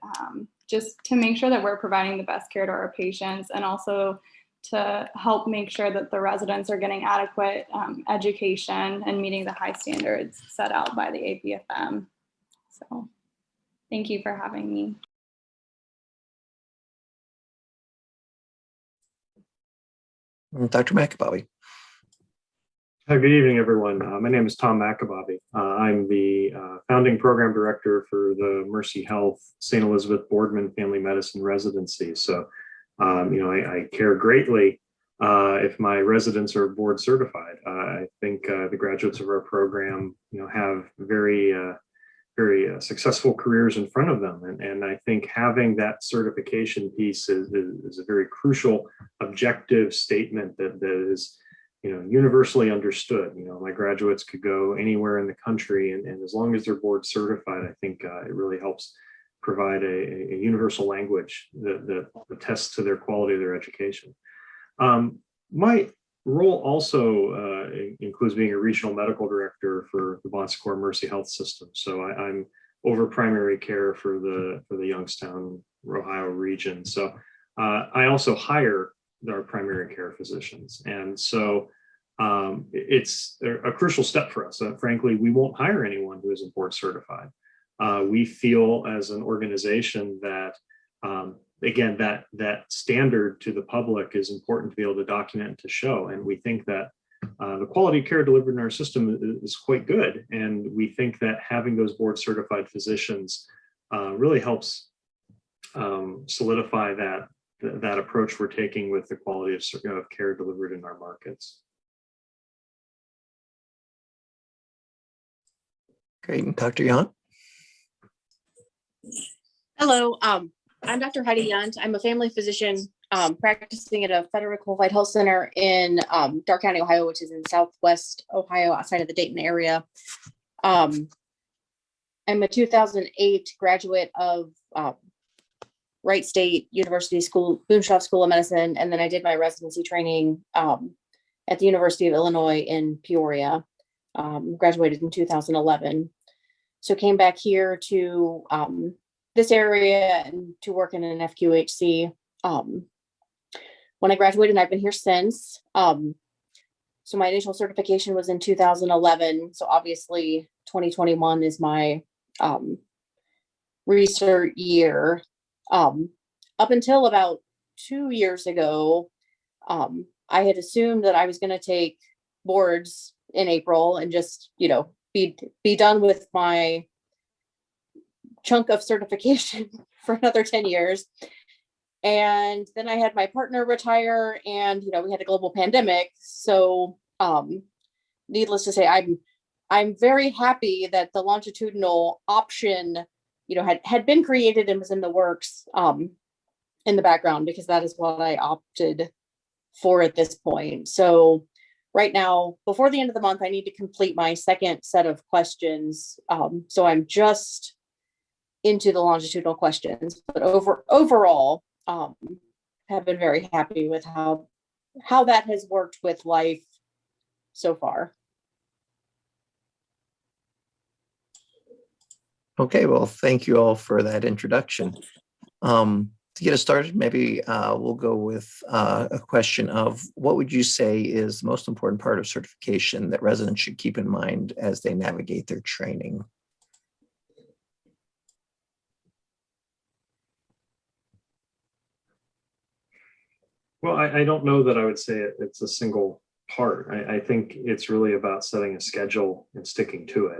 just to make sure that we're providing the best care to our patients, and also to help make sure that the residents are getting adequate education and meeting the high standards set out by the ABFM. So thank you for having me. Dr. McAbobby. Hi, good evening, everyone. My name is Tom McAbobby. I'm the founding program director for the Mercy Health St. Elizabeth Boardman Family Medicine Residency. So, I care greatly if my residents are board certified. I think the graduates of our program, have very successful careers in front of them. And I think having that certification piece is a very crucial objective statement that is, universally understood. My graduates could go anywhere in the country, and as long as they're board certified, I think it really helps provide a universal language that attests to their quality of their education. My role also includes being a regional medical director for the Bon Secours Mercy Health System. So I'm over primary care for the Youngstown, Ohio region. So I also hire our primary care physicians. And so it's a crucial step for us. Frankly, we won't hire anyone who isn't board certified. We feel as an organization that, again, that standard to the public is important to be able to document and to show. And we think that the quality of care delivered in our system is quite good. And we think that having those board certified physicians really helps solidify that approach we're taking with the quality of care delivered in our markets. Great. And Dr. Yunt? Hello, I'm Dr. Heidi Yunt. I'm a family physician practicing at a federally qualified health center in Darke County, Ohio, which is in Southwest Ohio, outside of the Dayton area. I'm a 2008 graduate of Wright State University School, Boonshoff School of Medicine, and then I did my residency training at the University of Illinois in Peoria. Graduated in 2011. So came back here to this area and to work in an FQHC. When I graduated, and I've been here since. So my initial certification was in 2011. So obviously 2021 is my research year. Up until about 2 years ago, I had assumed that I was going to take boards in April and just, be done with my chunk of certification for another 10 years. And then I had my partner retire and, we had a global pandemic. So needless to say, I'm very happy that the longitudinal option, had been created and was in the works in the background, because that is what I opted for at this point. So right now, before the end of the month, I need to complete my second set of questions. So I'm just into the longitudinal questions, but overall, have been very happy with how that has worked with life so far. Okay, well, thank you all for that introduction. To get us started, maybe we'll go with a question of what would you say is the most important part of certification that residents should keep in mind as they navigate their training? Well, I don't know that I would say it's a single part. I think it's really about setting a schedule and sticking to it.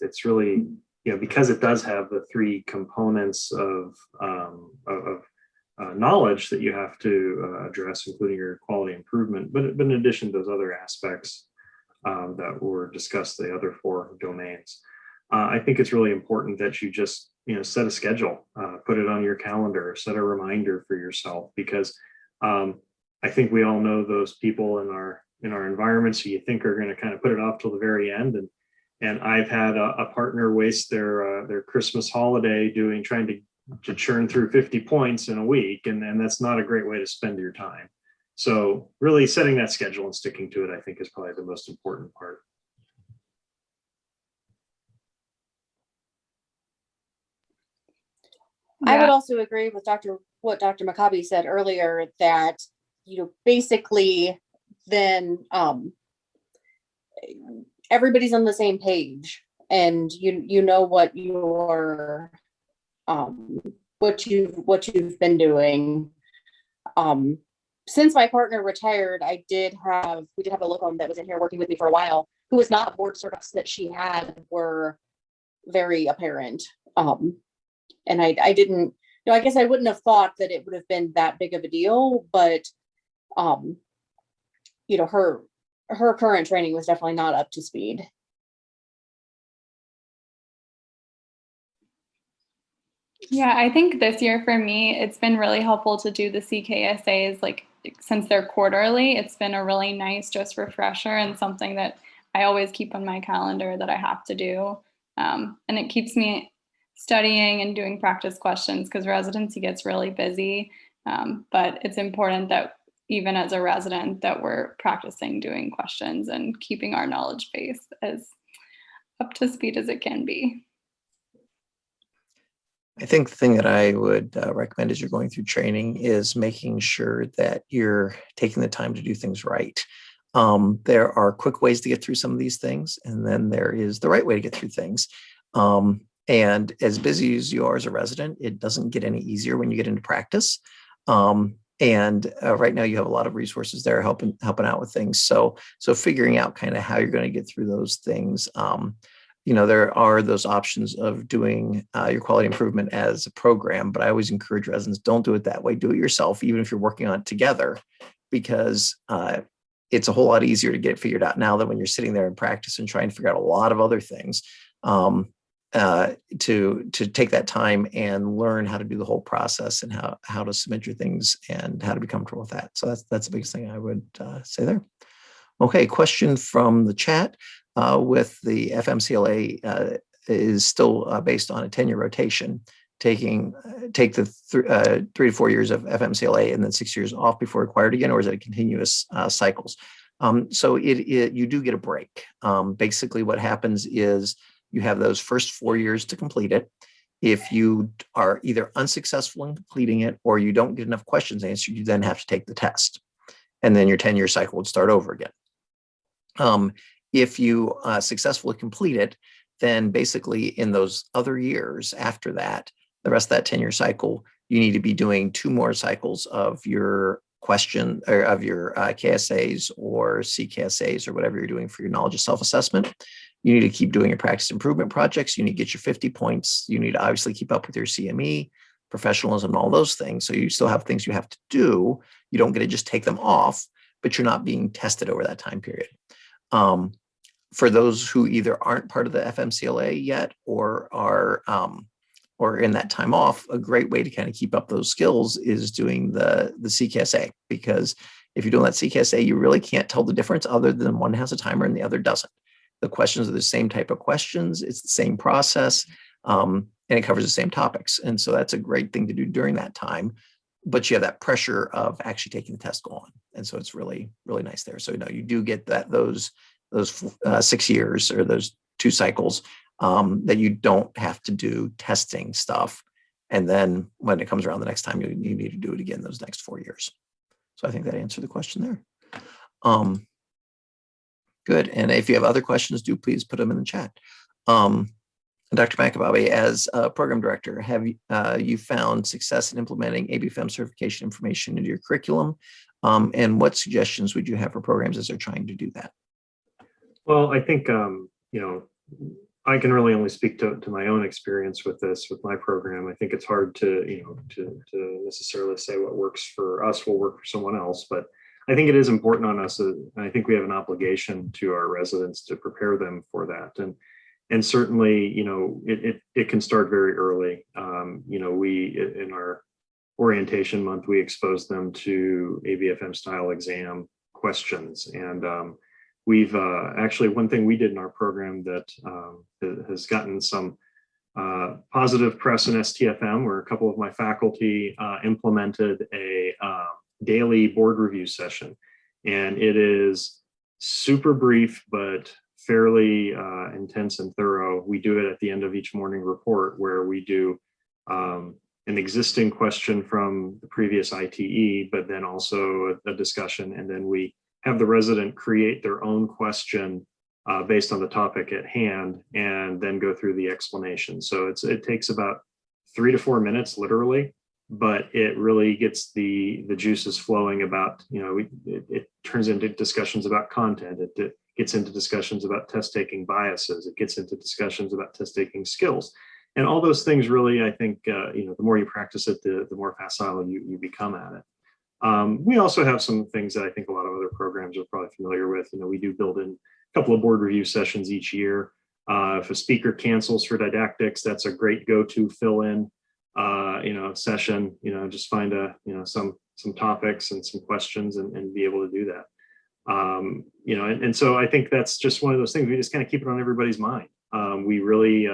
It's really, because it does have the three components of knowledge that you have to address, including your quality improvement, but in addition to those other aspects that were discussed, the other four domains. I think it's really important that you just, set a schedule, put it on your calendar, set a reminder for yourself, because I think we all know those people in our environments who you think are going to kind of put it off till the very end. And I've had a partner waste their Christmas holiday trying to churn through 50 points in a week. And that's not a great way to spend your time. So really setting that schedule and sticking to it, I think, is probably the most important part. I would also agree with what Dr. Maccabi said earlier, that, basically then everybody's on the same page, and you know what your what you've been doing. Since my partner retired, we did have a locum that was in here working with me for a while, who was not board certified, that she had were very apparent. And I didn't, I guess I wouldn't have thought that it would have been that big of a deal, but her current training was definitely not up to speed. Yeah, I think this year for me, it's been really helpful to do the CKSAs, since they're quarterly. It's been a really nice just refresher and something that I always keep on my calendar that I have to do. And it keeps me studying and doing practice questions, because residency gets really busy. But it's important that even as a resident that we're practicing doing questions and keeping our knowledge base as up to speed as it can be. I think the thing that I would recommend as you're going through training is making sure that you're taking the time to do things right. There are quick ways to get through some of these things, and then there is the right way to get through things. And as busy as you are as a resident, it doesn't get any easier when you get into practice. And right now you have a lot of resources there helping out with things. So figuring out kind of how you're going to get through those things. There are those options of doing your quality improvement as a program, but I always encourage residents, don't do it that way. Do it yourself, even if you're working on it together, because it's a whole lot easier to get it figured out now than when you're sitting there in practice and trying to figure out a lot of other things. To take that time and learn how to do the whole process and how to submit your things and how to be comfortable with that. So that's the biggest thing I would say there. Okay, question from the chat. With the FMCLA is still based on a 10-year rotation. Take the 3 to 4 years of FMCLA and then 6 years off before required again, or is it a continuous cycles? So you do get a break. Basically, what happens is you have those first 4 years to complete it. If you are either unsuccessful in completing it or you don't get enough questions answered, you then have to take the test. And then your 10-year cycle would start over again. If you successfully complete it, then basically in those other years after that, the rest of that 10-year cycle, you need to be doing 2 more cycles of your question or of your KSAs or CKSAs or whatever you're doing for your knowledge of self-assessment. You need to keep doing your practice improvement projects. You need to get your 50 points. You need to obviously keep up with your CME, professionalism, and all those things. So you still have things you have to do. You don't get to just take them off, but you're not being tested over that time period. For those who either aren't part of the FMCLA yet or are or in that time off, a great way to kind of keep up those skills is doing the CKSA, because if you're doing that CKSA, you really can't tell the difference other than one has a timer and the other doesn't. The questions are the same type of questions. It's the same process, and it covers the same topics. And so that's a great thing to do during that time. But you have that pressure of actually taking the test go on. And so it's really, really nice there. So you do get those 6 years or those 2 cycles that you don't have to do testing stuff. And then when it comes around the next time, you need to do it again those next 4 years. So I think that answered the question there. Good. And if you have other questions, do please put them in the chat. Dr. McAbobby, as a program director, have you found success in implementing ABFM certification information into your curriculum? And what suggestions would you have for programs as they're trying to do that? Well, I think, I can really only speak to my own experience with this, with my program. I think it's hard to necessarily say what works for us will work for someone else, but I think it is important on us. And I think we have an obligation to our residents to prepare them for that. And certainly, it can start very early. We, in our orientation month, we expose them to ABFM style exam questions. And we've actually, one thing we did in our program that has gotten some positive press in STFM, where a couple of my faculty implemented a daily board review session. And it is super brief, but fairly intense and thorough. We do it at the end of each morning report, where we do an existing question from the previous ITE, but then also a discussion. And then we have the resident create their own question based on the topic at hand, and then go through the explanation. So it takes about 3 to 4 minutes, literally, but it really gets the juices flowing about, it turns into discussions about content. It gets into discussions about test taking biases. It gets into discussions about test taking skills. And all those things really, I think, the more you practice it, the more facile you become at it. We also have some things that I think a lot of other programs are probably familiar with. We do build in a couple of board review sessions each year. If a speaker cancels for didactics, that's a great go-to fill-in session. Just find some topics and some questions and be able to do that. And so I think that's just one of those things. We just kind of keep it on everybody's mind. We really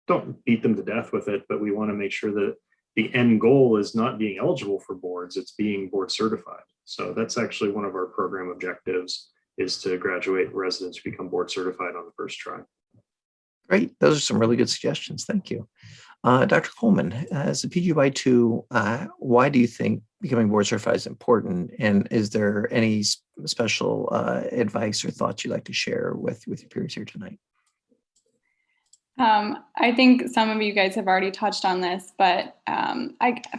don't beat them to death with it, but we want to make sure that the end goal is not being eligible for boards, it's being board certified. So that's actually one of our program objectives, is to graduate residents who become board certified on the first try. Great. Those are some really good suggestions. Thank you. Dr. Coleman, as a PGY2, why do you think becoming board certified is important? And is there any special advice or thoughts you'd like to share with your peers here tonight? I think some of you guys have already touched on this, but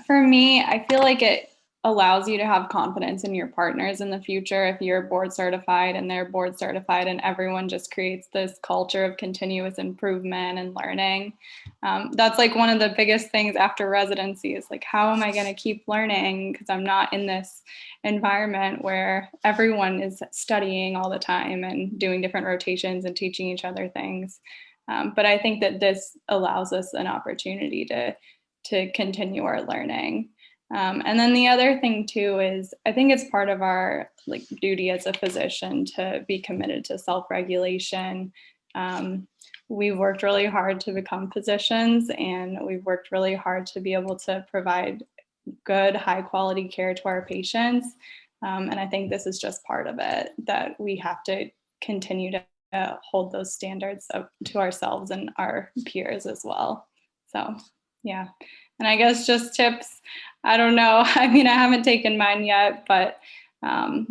for me, I feel like it allows you to have confidence in your partners in the future if you're board certified and they're board certified, and everyone just creates this culture of continuous improvement and learning. That's like one of the biggest things after residency is like, how am I going to keep learning? Because I'm not in this environment where everyone is studying all the time and doing different rotations and teaching each other things. But I think that this allows us an opportunity to continue our learning. And then the other thing too is I think it's part of our like duty as a physician to be committed to self-regulation. We've worked really hard to become physicians, and we've worked really hard to be able to provide good, high quality care to our patients. And I think this is just part of it, that we have to continue to hold those standards up to ourselves and our peers as well. So, yeah. And I guess just tips, I don't know. I mean, I haven't taken mine yet, but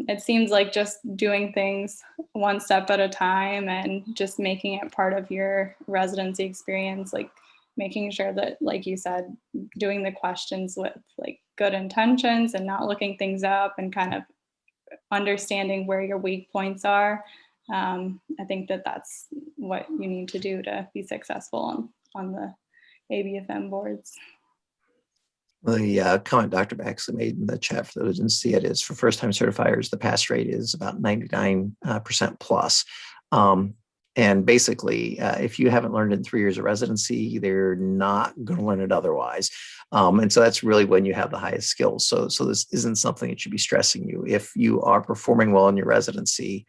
it seems like just doing things one step at a time and just making it part of your residency experience, like making sure that, like you said, doing the questions with like good intentions and not looking things up and kind of understanding where your weak points are. I think that that's what you need to do to be successful on the ABFM boards. The comment Dr. Baxley made in the chat, for those who didn't see it, is for first-time certifiers, the pass rate is about 99% plus. And basically, if you haven't learned in 3 years of residency, they're not going to learn it otherwise. And so that's really when you have the highest skills. So this isn't something that should be stressing you. If you are performing well in your residency,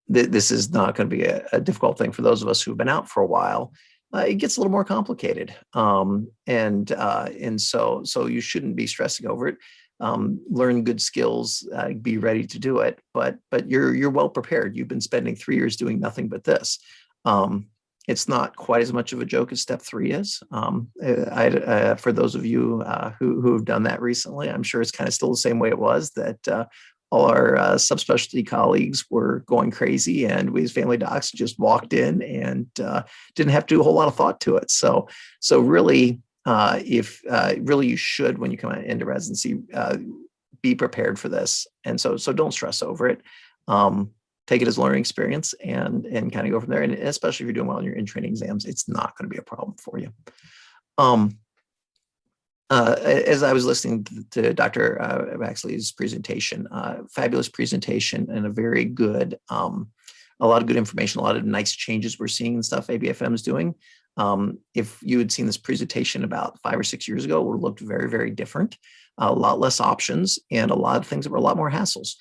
this is not going to be a difficult thing for those of us who've been out for a while. It gets a little more complicated, and so you shouldn't be stressing over it. Learn good skills, be ready to do it, but you're well prepared. You've been spending 3 years doing nothing but this. It's not quite as much of a joke as step 3 is. For those of you who have done that recently, I'm sure it's kind of still the same way it was, that all our subspecialty colleagues were going crazy, and we as family docs just walked in and didn't have to do a whole lot of thought to it. So really, really you should, when you come into residency, be prepared for this. And so don't stress over it. Take it as a learning experience and kind of go from there. And especially if you're doing well in your in-training exams, it's not going to be a problem for you. As I was listening to Dr. Baxley's presentation, fabulous presentation and a very good, a lot of good information, a lot of nice changes we're seeing and stuff ABFM is doing. If you had seen this presentation about 5 or 6 years ago, it would have looked very, very different, a lot less options and a lot of things that were a lot more hassles.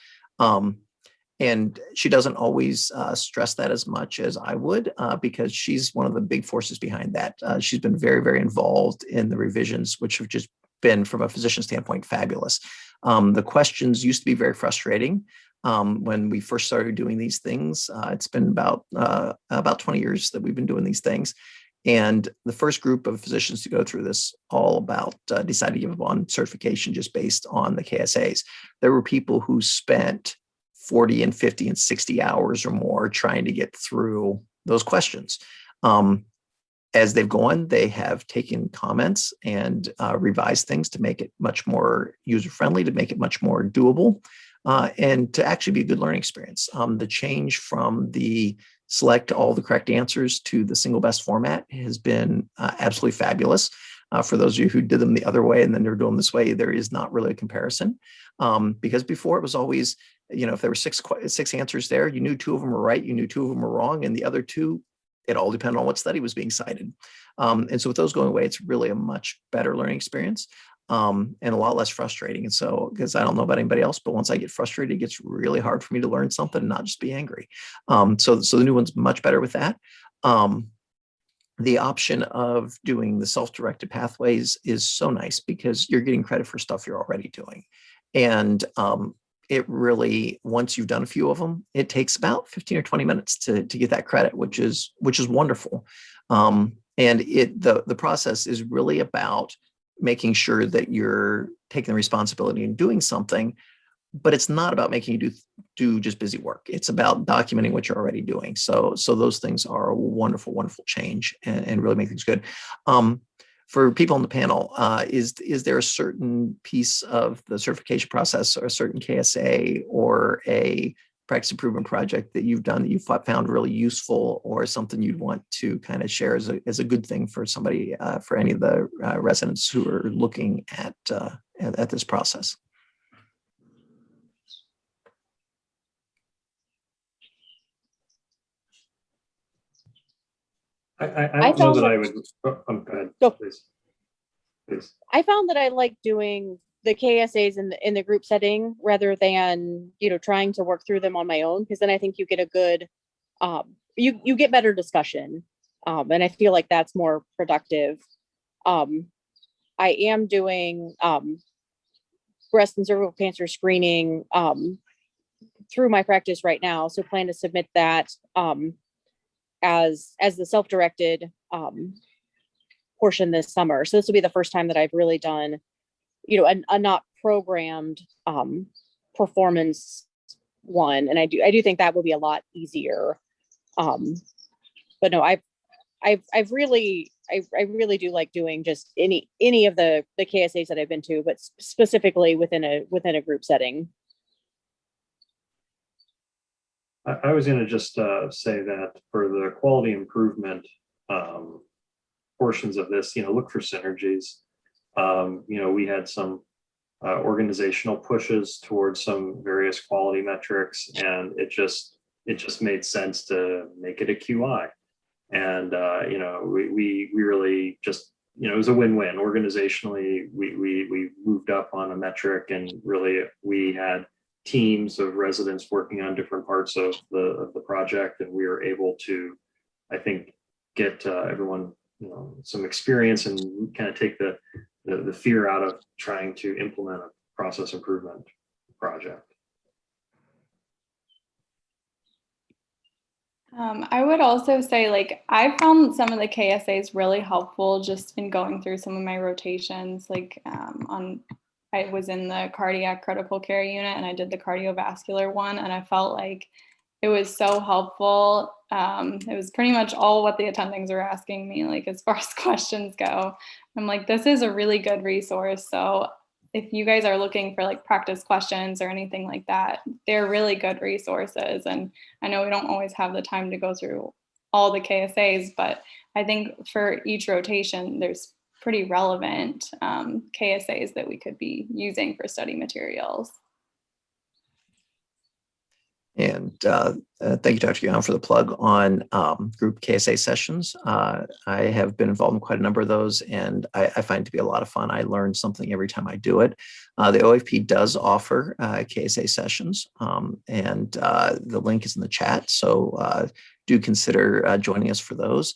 And she doesn't always stress that as much as I would, because she's one of the big forces behind that. She's been very, very involved in the revisions, which have just been, from a physician standpoint, fabulous. The questions used to be very frustrating when we first started doing these things. It's been about 20 years that we've been doing these things. And the first group of physicians to go through this all about decided to give up on certification just based on the KSAs. There were people who spent 40 and 50 and 60 hours or more trying to get through those questions. As they've gone, they have taken comments and revised things to make it much more user-friendly, to make it much more doable, and to actually be a good learning experience. The change from the select all the correct answers to the single best format has been absolutely fabulous. For those of you who did them the other way and then they're doing this way, there is not really a comparison. Because before it was always, if there were six answers there, you knew 2 of them were right, you knew 2 of them were wrong, and the other 2, it all depended on what study was being cited. And so with those going away, it's really a much better learning experience, and a lot less frustrating. And so, because I don't know about anybody else, but once I get frustrated, it gets really hard for me to learn something and not just be angry. So the new one's much better with that. The option of doing the self-directed pathways is so nice because you're getting credit for stuff you're already doing. And it really, once you've done a few of them, it takes about 15 or 20 minutes to get that credit, which is wonderful. And the process is really about making sure that you're taking the responsibility and doing something, but it's not about making you do just busy work. It's about documenting what you're already doing. So those things are a wonderful, wonderful change and really make things good. For people on the panel, is there a certain piece of the certification process or a certain KSA or a practice improvement project that you've done that you found really useful, or something you'd want to kind of share as a good thing for somebody, for any of the residents who are looking at this process? I don't know that I would. Oh, go ahead, Go. please. Please. I found that I like doing the KSAs in the group setting rather than, trying to work through them on my own, because then I think you get a good, you get better discussion. And I feel like that's more productive. I am doing breast and cervical cancer screening through my practice right now. So plan to submit that as the self-directed portion this summer. So this will be the first time that I've really done, a not programmed performance one. And I do think that will be a lot easier. But no, I really do like doing just any of the KSAs that I've been to, but specifically within a group setting. I was going to just say that for the quality improvement portions of this, look for synergies. We had some organizational pushes towards some various quality metrics, and it just made sense to make it a QI. And we really just, it was a win-win. Organizationally, we moved up on a metric, and really we had teams of residents working on different parts of the project, and we were able to, I think, get everyone some experience and kind of take the fear out of trying to implement a process improvement project. I would also say, I found some of the KSAs really helpful just in going through some of my rotations. I was in the cardiac critical care unit, and I did the cardiovascular one, and I felt like it was so helpful. It was pretty much all what the attendings were asking me, as far as questions go. I'm like, this is a really good resource. So if you guys are looking for practice questions or anything like that, they're really good resources. And I know we don't always have the time to go through all the KSAs, but I think for each rotation, there's pretty relevant KSAs that we could be using for study materials. And thank you, Dr. Young, for the plug on group KSA sessions. I have been involved in quite a number of those, and I find it to be a lot of fun. I learn something every time I do it. The OAFP does offer KSA sessions, and the link is in the chat. So do consider joining us for those.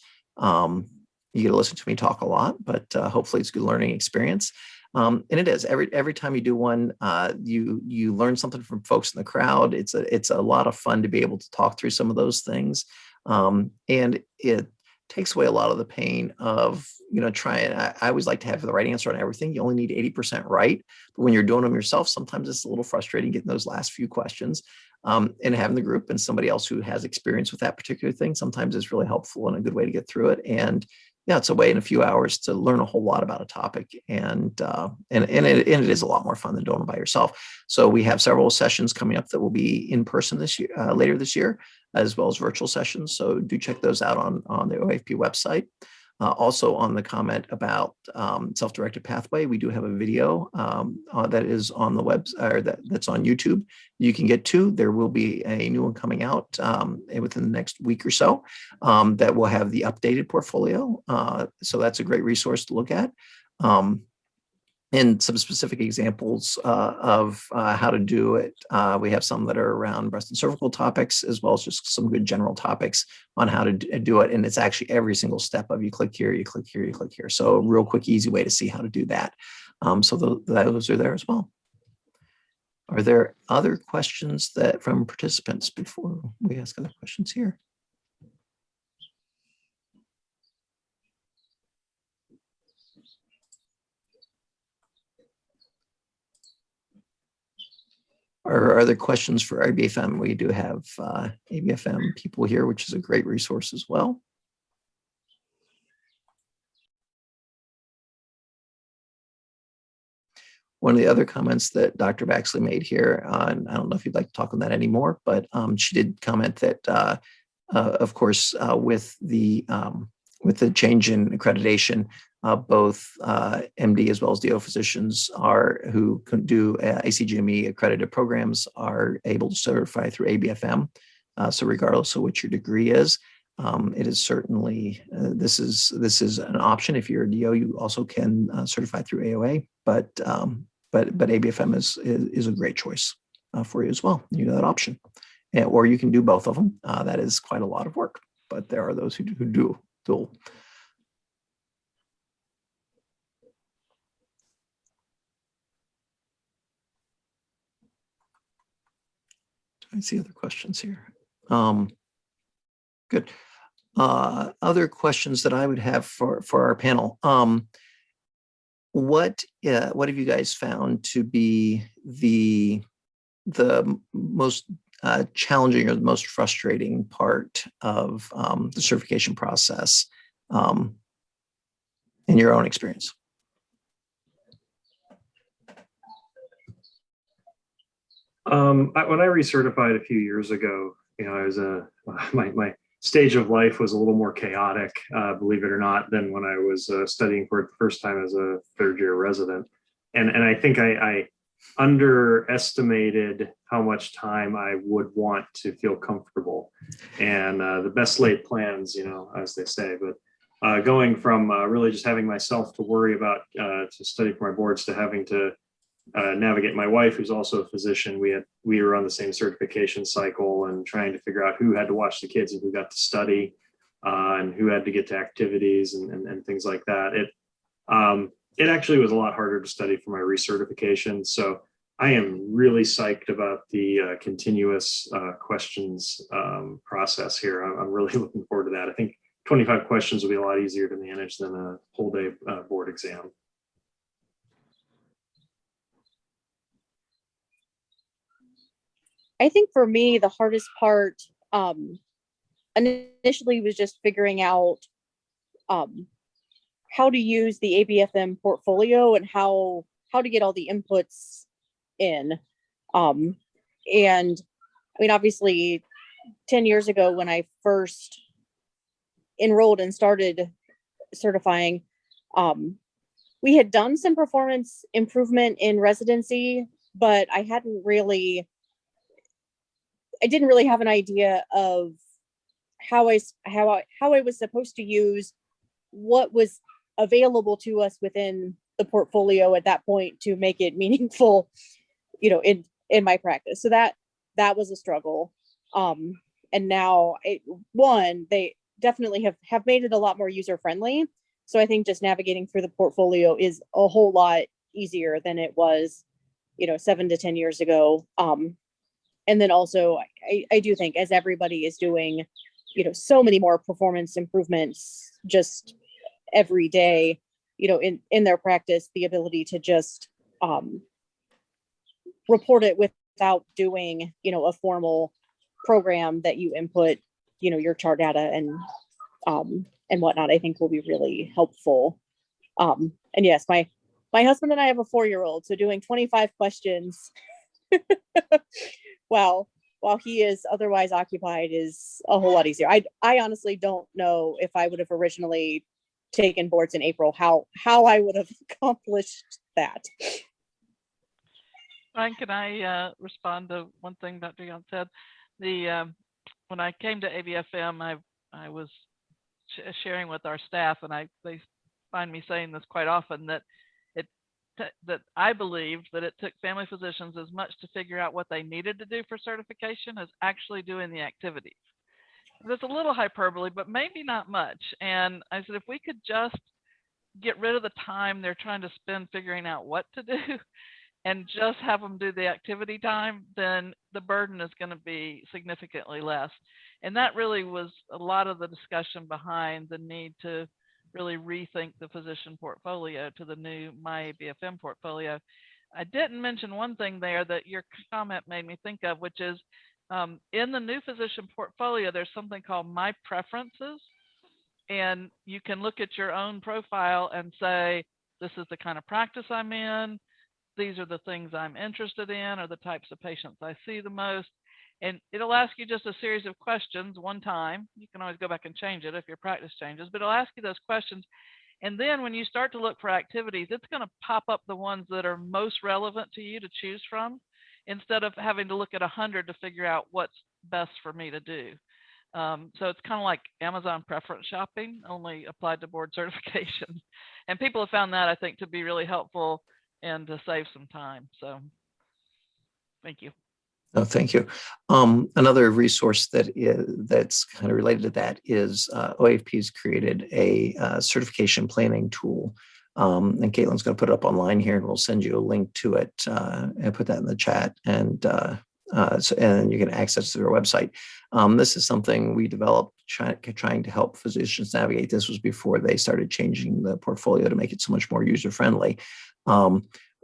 You get to listen to me talk a lot, but hopefully it's a good learning experience. And it is every time you do one, you learn something from folks in the crowd. It's a lot of fun to be able to talk through some of those things, and it takes away a lot of the pain of trying. I always like to have the right answer on everything. You only need 80% right, but when you're doing them yourself, sometimes it's a little frustrating getting those last few questions. And having the group and somebody else who has experience with that particular thing sometimes is really helpful and a good way to get through it. And yeah, it's a way in a few hours to learn a whole lot about a topic, and it is a lot more fun than doing it by yourself. So we have several sessions coming up that will be in person this year, later this year, as well as virtual sessions. So do check those out on the OAFP website. Also, on the comment about self-directed pathway, we do have a video that is on the web, or that's on YouTube. You can get to. There will be a new one coming out within the next week or so that will have the updated portfolio. So that's a great resource to look at. And some specific examples of how to do it. We have some that are around breast and cervical topics, as well as just some good general topics on how to do it. And it's actually every single step of you click here, you click here, you click here. So a real quick, easy way to see how to do that. So those are there as well. Are there other questions from participants before we ask other questions here? Are there questions for ABFM? We do have ABFM people here, which is a great resource as well. One of the other comments that Dr. Baxley made here, and I don't know if you'd like to talk on that anymore, but she did comment that, of course, with the change in accreditation, both MD as well as DO physicians who can do ACGME accredited programs are able to certify through ABFM. So regardless of what your degree is, it is certainly this is an option. If you're a DO, you also can certify through AOA, but ABFM is a great choice for you as well. You know that option, or you can do both of them. That is quite a lot of work, but there are those who do dual. I see other questions here. Good. Other questions that I would have for our panel. What have you guys found to be the most challenging or the most frustrating part of the certification process in your own experience? When I recertified a few years ago, I was my stage of life was a little more chaotic, believe it or not, than when I was studying for it the first time as a third-year resident. And I think I underestimated how much time I would want to feel comfortable. And the best laid plans, as they say. But going from really just having myself to worry about to study for my boards to having to navigate my wife, who's also a physician. We were on the same certification cycle and trying to figure out who had to watch the kids and who got to study and who had to get to activities and things like that. It actually was a lot harder to study for my recertification. So I am really psyched about the continuous questions process here. I'm really looking forward to that. I think 25 questions will be a lot easier to manage than a whole day board exam. I think for me, the hardest part initially was just figuring out how to use the ABFM portfolio and how to get all the inputs in. And I mean, obviously 10 years ago when I first enrolled and started certifying, we had done some performance improvement in residency, but I didn't really have an idea of how I was supposed to use what was available to us within the portfolio at that point to make it meaningful, in my practice. So that was a struggle. And now they definitely have made it a lot more user friendly. So I think just navigating through the portfolio is a whole lot easier than it was, 7 to 10 years ago. And then also, I do think as everybody is doing, so many more performance improvements just every day, in their practice, the ability to just report it without doing, a formal program that you input, your chart data and whatnot, I think will be really helpful. And yes, my husband and I have a 4-year-old, so doing 25 questions while he is otherwise occupied is a whole lot easier. I honestly don't know if I would have originally taken boards in April, how I would have accomplished that. Ryan, can I respond to one thing Dr. Young said? When I came to ABFM, I was sharing with our staff, and they find me saying this quite often, that I believed that it took family physicians as much to figure out what they needed to do for certification as actually doing the activities. That's a little hyperbole, but maybe not much. And I said, if we could just get rid of the time they're trying to spend figuring out what to do and just have them do the activity time, then the burden is going to be significantly less. And that really was a lot of the discussion behind the need to really rethink the physician portfolio to the new My ABFM portfolio. I didn't mention one thing there that your comment made me think of, which is in the new physician portfolio, there's something called My Preferences. And you can look at your own profile and say, this is the kind of practice I'm in. these are the things I'm interested in, or the types of patients I see the most. And it'll ask you just a series of questions one time. You can always go back and change it if your practice changes, but it'll ask you those questions. And then when you start to look for activities, it's going to pop up the ones that are most relevant to you to choose from, instead of having to look at 100 to figure out what's best for me to do. So it's kind of like Amazon preference shopping, only applied to board certification. And people have found that, I think, to be really helpful and to save some time. So thank you. Oh, thank you. Another resource that's kind of related to that is OAFP's created a certification planning tool. And Caitlin's going to put it up online here, and we'll send you a link to it and put that in the chat. And and you can access through our website. This is something we developed trying to help physicians navigate. This was before they started changing the portfolio to make it so much more user-friendly.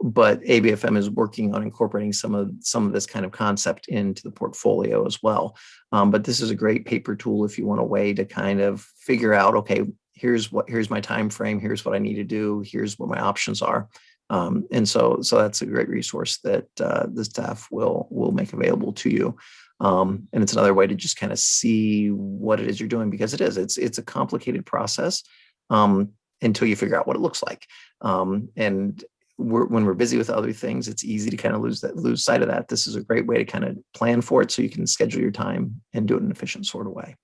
But ABFM is working on incorporating some of this kind of concept into the portfolio as well. But this is a great paper tool if you want a way to kind of figure out, okay, here's my time frame, here's what I need to do, here's what my options are. And so that's a great resource that the staff will make available to you. And it's another way to just kind of see what it is you're doing, because it's a complicated process until you figure out what it looks like. And when we're busy with other things, it's easy to kind of lose sight of that. This is a great way to kind of plan for it so you can schedule your time and do it in an efficient sort of way.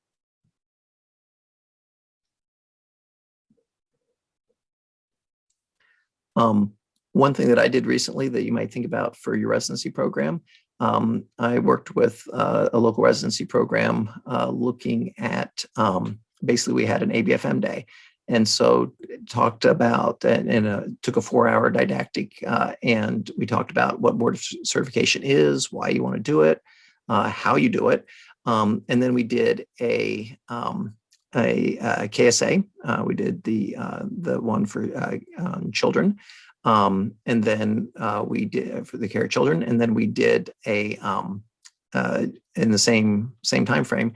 One thing that I did recently that you might think about for your residency program, I worked with a local residency program looking at, basically we had an ABFM day. And so talked about, and took a 4-hour didactic, and we talked about what board certification is, why you want to do it, how you do it. And then we did a KSA. We did the one for children. And then we did for the care of children. And then we did a, in the same time frame,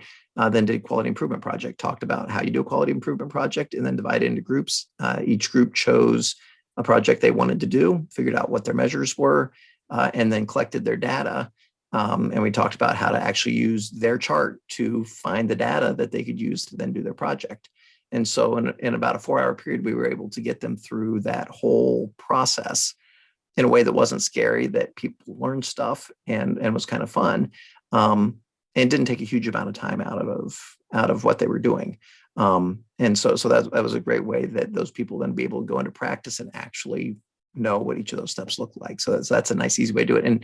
then did quality improvement project, talked about how you do a quality improvement project, and then divided into groups. Each group chose a project they wanted to do, figured out what their measures were, and then collected their data. And we talked about how to actually use their chart to find the data that they could use to then do their project. And so in about a 4-hour period, we were able to get them through that whole process in a way that wasn't scary, that people learned stuff and was kind of fun. And didn't take a huge amount of time out of what they were doing. And so that was a great way that those people then be able to go into practice and actually know what each of those steps look like. So that's a nice, easy way to do it. And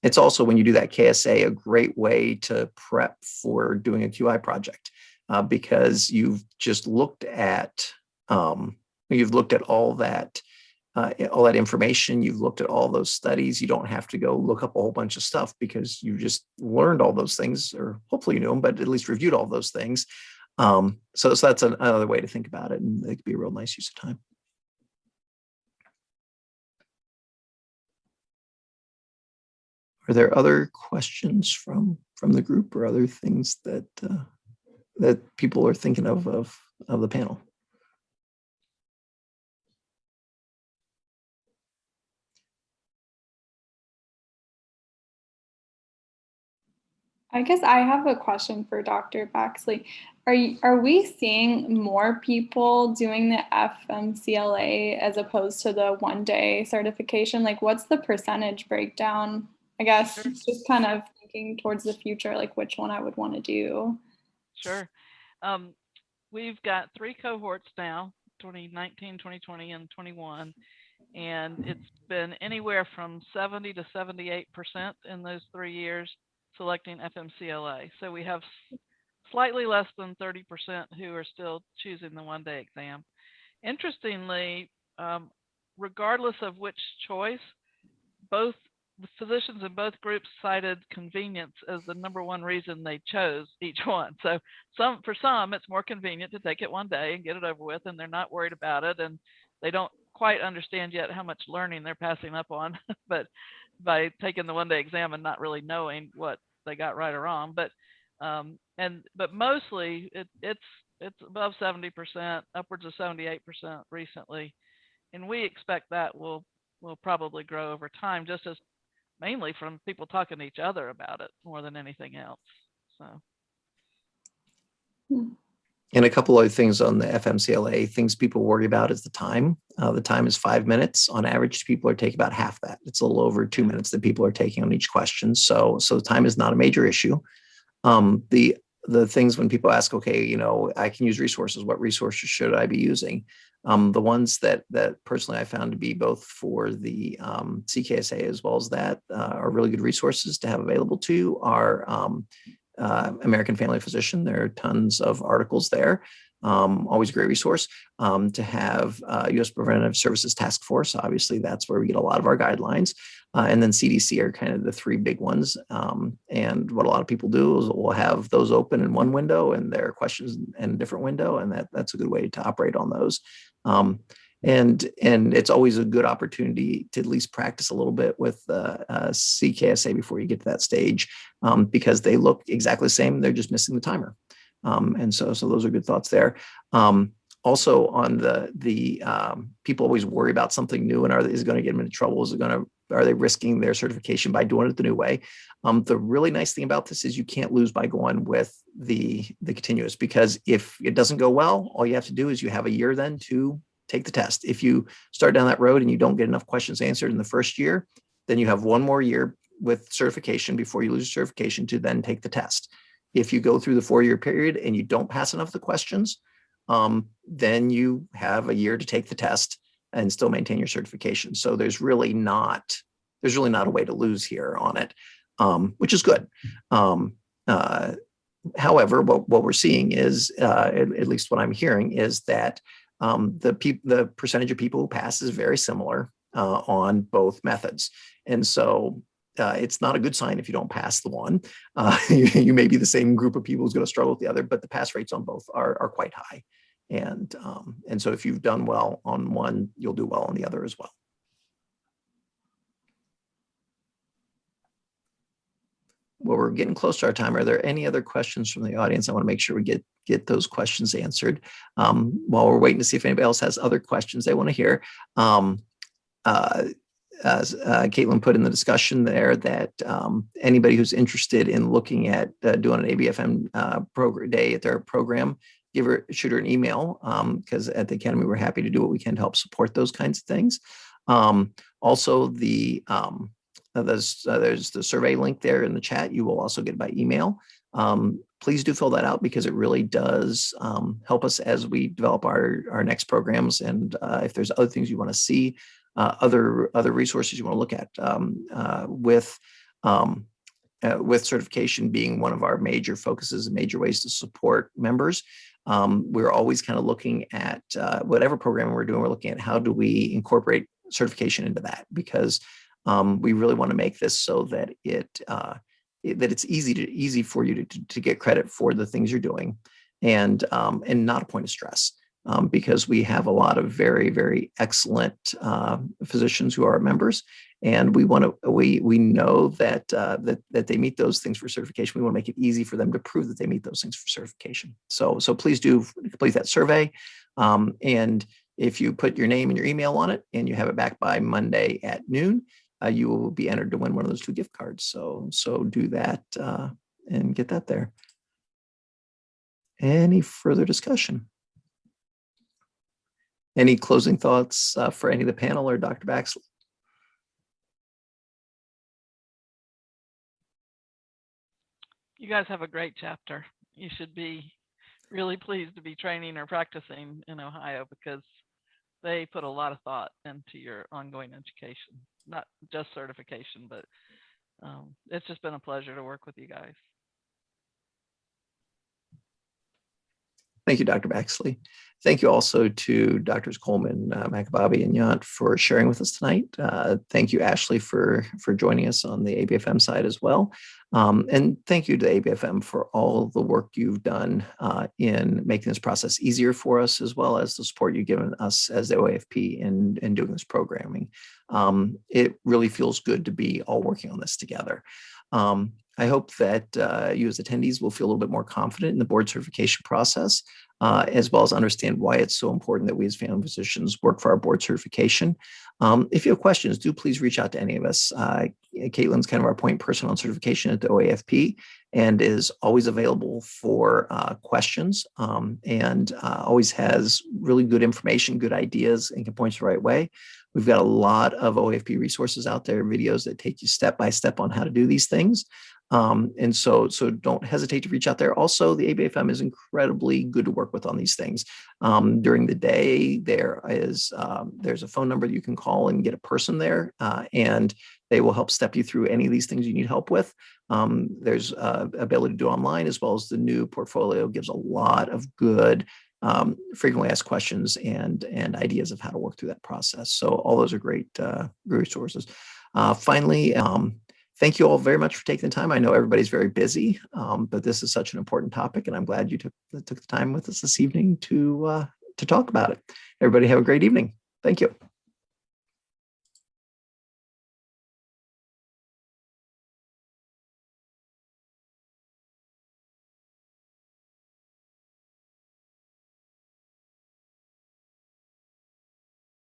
it's also, when you do that KSA, a great way to prep for doing a QI project, because you've just looked at all that information, you've looked at all those studies. You don't have to go look up a whole bunch of stuff, because you just learned all those things, or hopefully you knew them, but at least reviewed all those things. So that's another way to think about it, and it could be a real nice use of time. Are there other questions from the group, or other things that that people are thinking of the panel? I guess I have a question for Dr. Baxley. Are we seeing more people doing the FMCLA as opposed to the one-day certification? Like, what's the percentage breakdown? I guess just kind of thinking towards the future, like which one I would want to do. Sure. We've got 3 cohorts now, 2019, 2020, and 21. And it's been anywhere from 70 to 78% in those 3 years selecting FMCLA. So we have slightly less than 30% who are still choosing the one-day exam. Interestingly, regardless of which choice, both the physicians in both groups cited convenience as the #1 reason they chose each one. So for some, it's more convenient to take it one day and get it over with, and they're not worried about it, and they don't quite understand yet how much learning they're passing up on, but by taking the one-day exam and not really knowing what they got right or wrong. But mostly it's above 70%, upwards of 78% recently, and we expect that will will probably grow over time, just as mainly from people talking to each other about it more than anything else. So. And a couple other things on the FMCLA, things people worry about is the time. The time is 5 minutes. On average, people are taking about half that. It's a little over 2 minutes that people are taking on each question. So time is not a major issue. The things when people ask, okay, you know, I can use resources. What resources should I be using? The ones that personally I found to be both for the CKSA as well as that are really good resources to have available to you are American Family Physician. There are tons of articles there. Always a great resource. To have U.S. Preventive Services Task Force. Obviously, that's where we get a lot of our guidelines. And then CDC are kind of the three big ones. And what a lot of people do is we'll have those open in one window and their questions in a different window. And that's a good way to operate on those. And it's always a good opportunity to at least practice a little bit with CKSA before you get to that stage, because they look exactly the same. They're just missing the timer. And so those are good thoughts there. Also on the people always worry about something new and is it going to get them into trouble? Are they risking their certification by doing it the new way? The really nice thing about this is you can't lose by going with the continuous, because if it doesn't go well, all you have to do is you have a year then to take the test. If you start down that road and you don't get enough questions answered in the first year, then you have one more year with certification before you lose certification to then take the test. If you go through the 4-year period and you don't pass enough of the questions, then you have a year to take the test and still maintain your certification. So there's really not a way to lose here on it, which is good. However, what we're seeing is, at least what I'm hearing, is that the percentage of people who pass is very similar on both methods. And so it's not a good sign if you don't pass the one. You may be the same group of people who's going to struggle with the other, but the pass rates on both are quite high. And so if you've done well on one, you'll do well on the other as well. Well, we're getting close to our time. Are there any other questions from the audience? I want to make sure we get those questions answered. While we're waiting to see if anybody else has other questions they want to hear. As Caitlin put in the discussion there, that anybody who's interested in looking at doing an ABFM program day at their program, shoot her an email, because at the Academy, we're happy to do what we can to help support those kinds of things. Also, there's the survey link there in the chat. You will also get it by email. Please do fill that out, because it really does help us as we develop our next programs. And if there's other things you want to see, other resources you want to look at, with certification being one of our major focuses and major ways to support members. We're always kind of looking at whatever program we're doing, we're looking at how do we incorporate certification into that, because we really want to make this so that it's easy for you to get credit for the things you're doing, and not a point of stress, because we have a lot of very, very excellent physicians who are our members, and we know that they meet those things for certification. We want to make it easy for them to prove that they meet those things for certification. So please do complete that survey, and if you put your name and your email on it and you have it back by Monday at noon, you will be entered to win one of those 2 gift cards. So do that and get that there. Any further discussion? Any closing thoughts for any of the panel or Dr. Baxley? You guys have a great chapter. You should be really pleased to be training or practicing in Ohio, because they put a lot of thought into your ongoing education, not just certification, but it's just been a pleasure to work with you guys. Thank you, Dr. Baxley. Thank you also to Drs. Coleman, McAbobby, and Yount for sharing with us tonight. Thank you, Ashley, for joining us on the ABFM side as well. And thank you to ABFM for all the work you've done in making this process easier for us, as well as the support you've given us as the OAFP in doing this programming. It really feels good to be all working on this together. I hope that you as attendees will feel a little bit more confident in the board certification process, as well as understand why it's so important that we as family physicians work for our board certification. If you have questions, do please reach out to any of us. Caitlin's kind of our point person on certification at the OAFP and is always available for questions, and always has really good information, good ideas, and can point you the right way. We've got a lot of OAFP resources out there, videos that take you step by step on how to do these things. And so don't hesitate to reach out there. Also, the ABFM is incredibly good to work with on these things. During the day, there's a phone number that you can call and get a person there, and they will help step you through any of these things you need help with. There's ability to do online, as well as the new portfolio gives a lot of good frequently asked questions and ideas of how to work through that process. So all those are great resources. Finally, thank you all very much for taking the time. I know everybody's very busy, but this is such an important topic, and I'm glad you took the time with us this evening to talk about it. Everybody have a great evening. Thank you.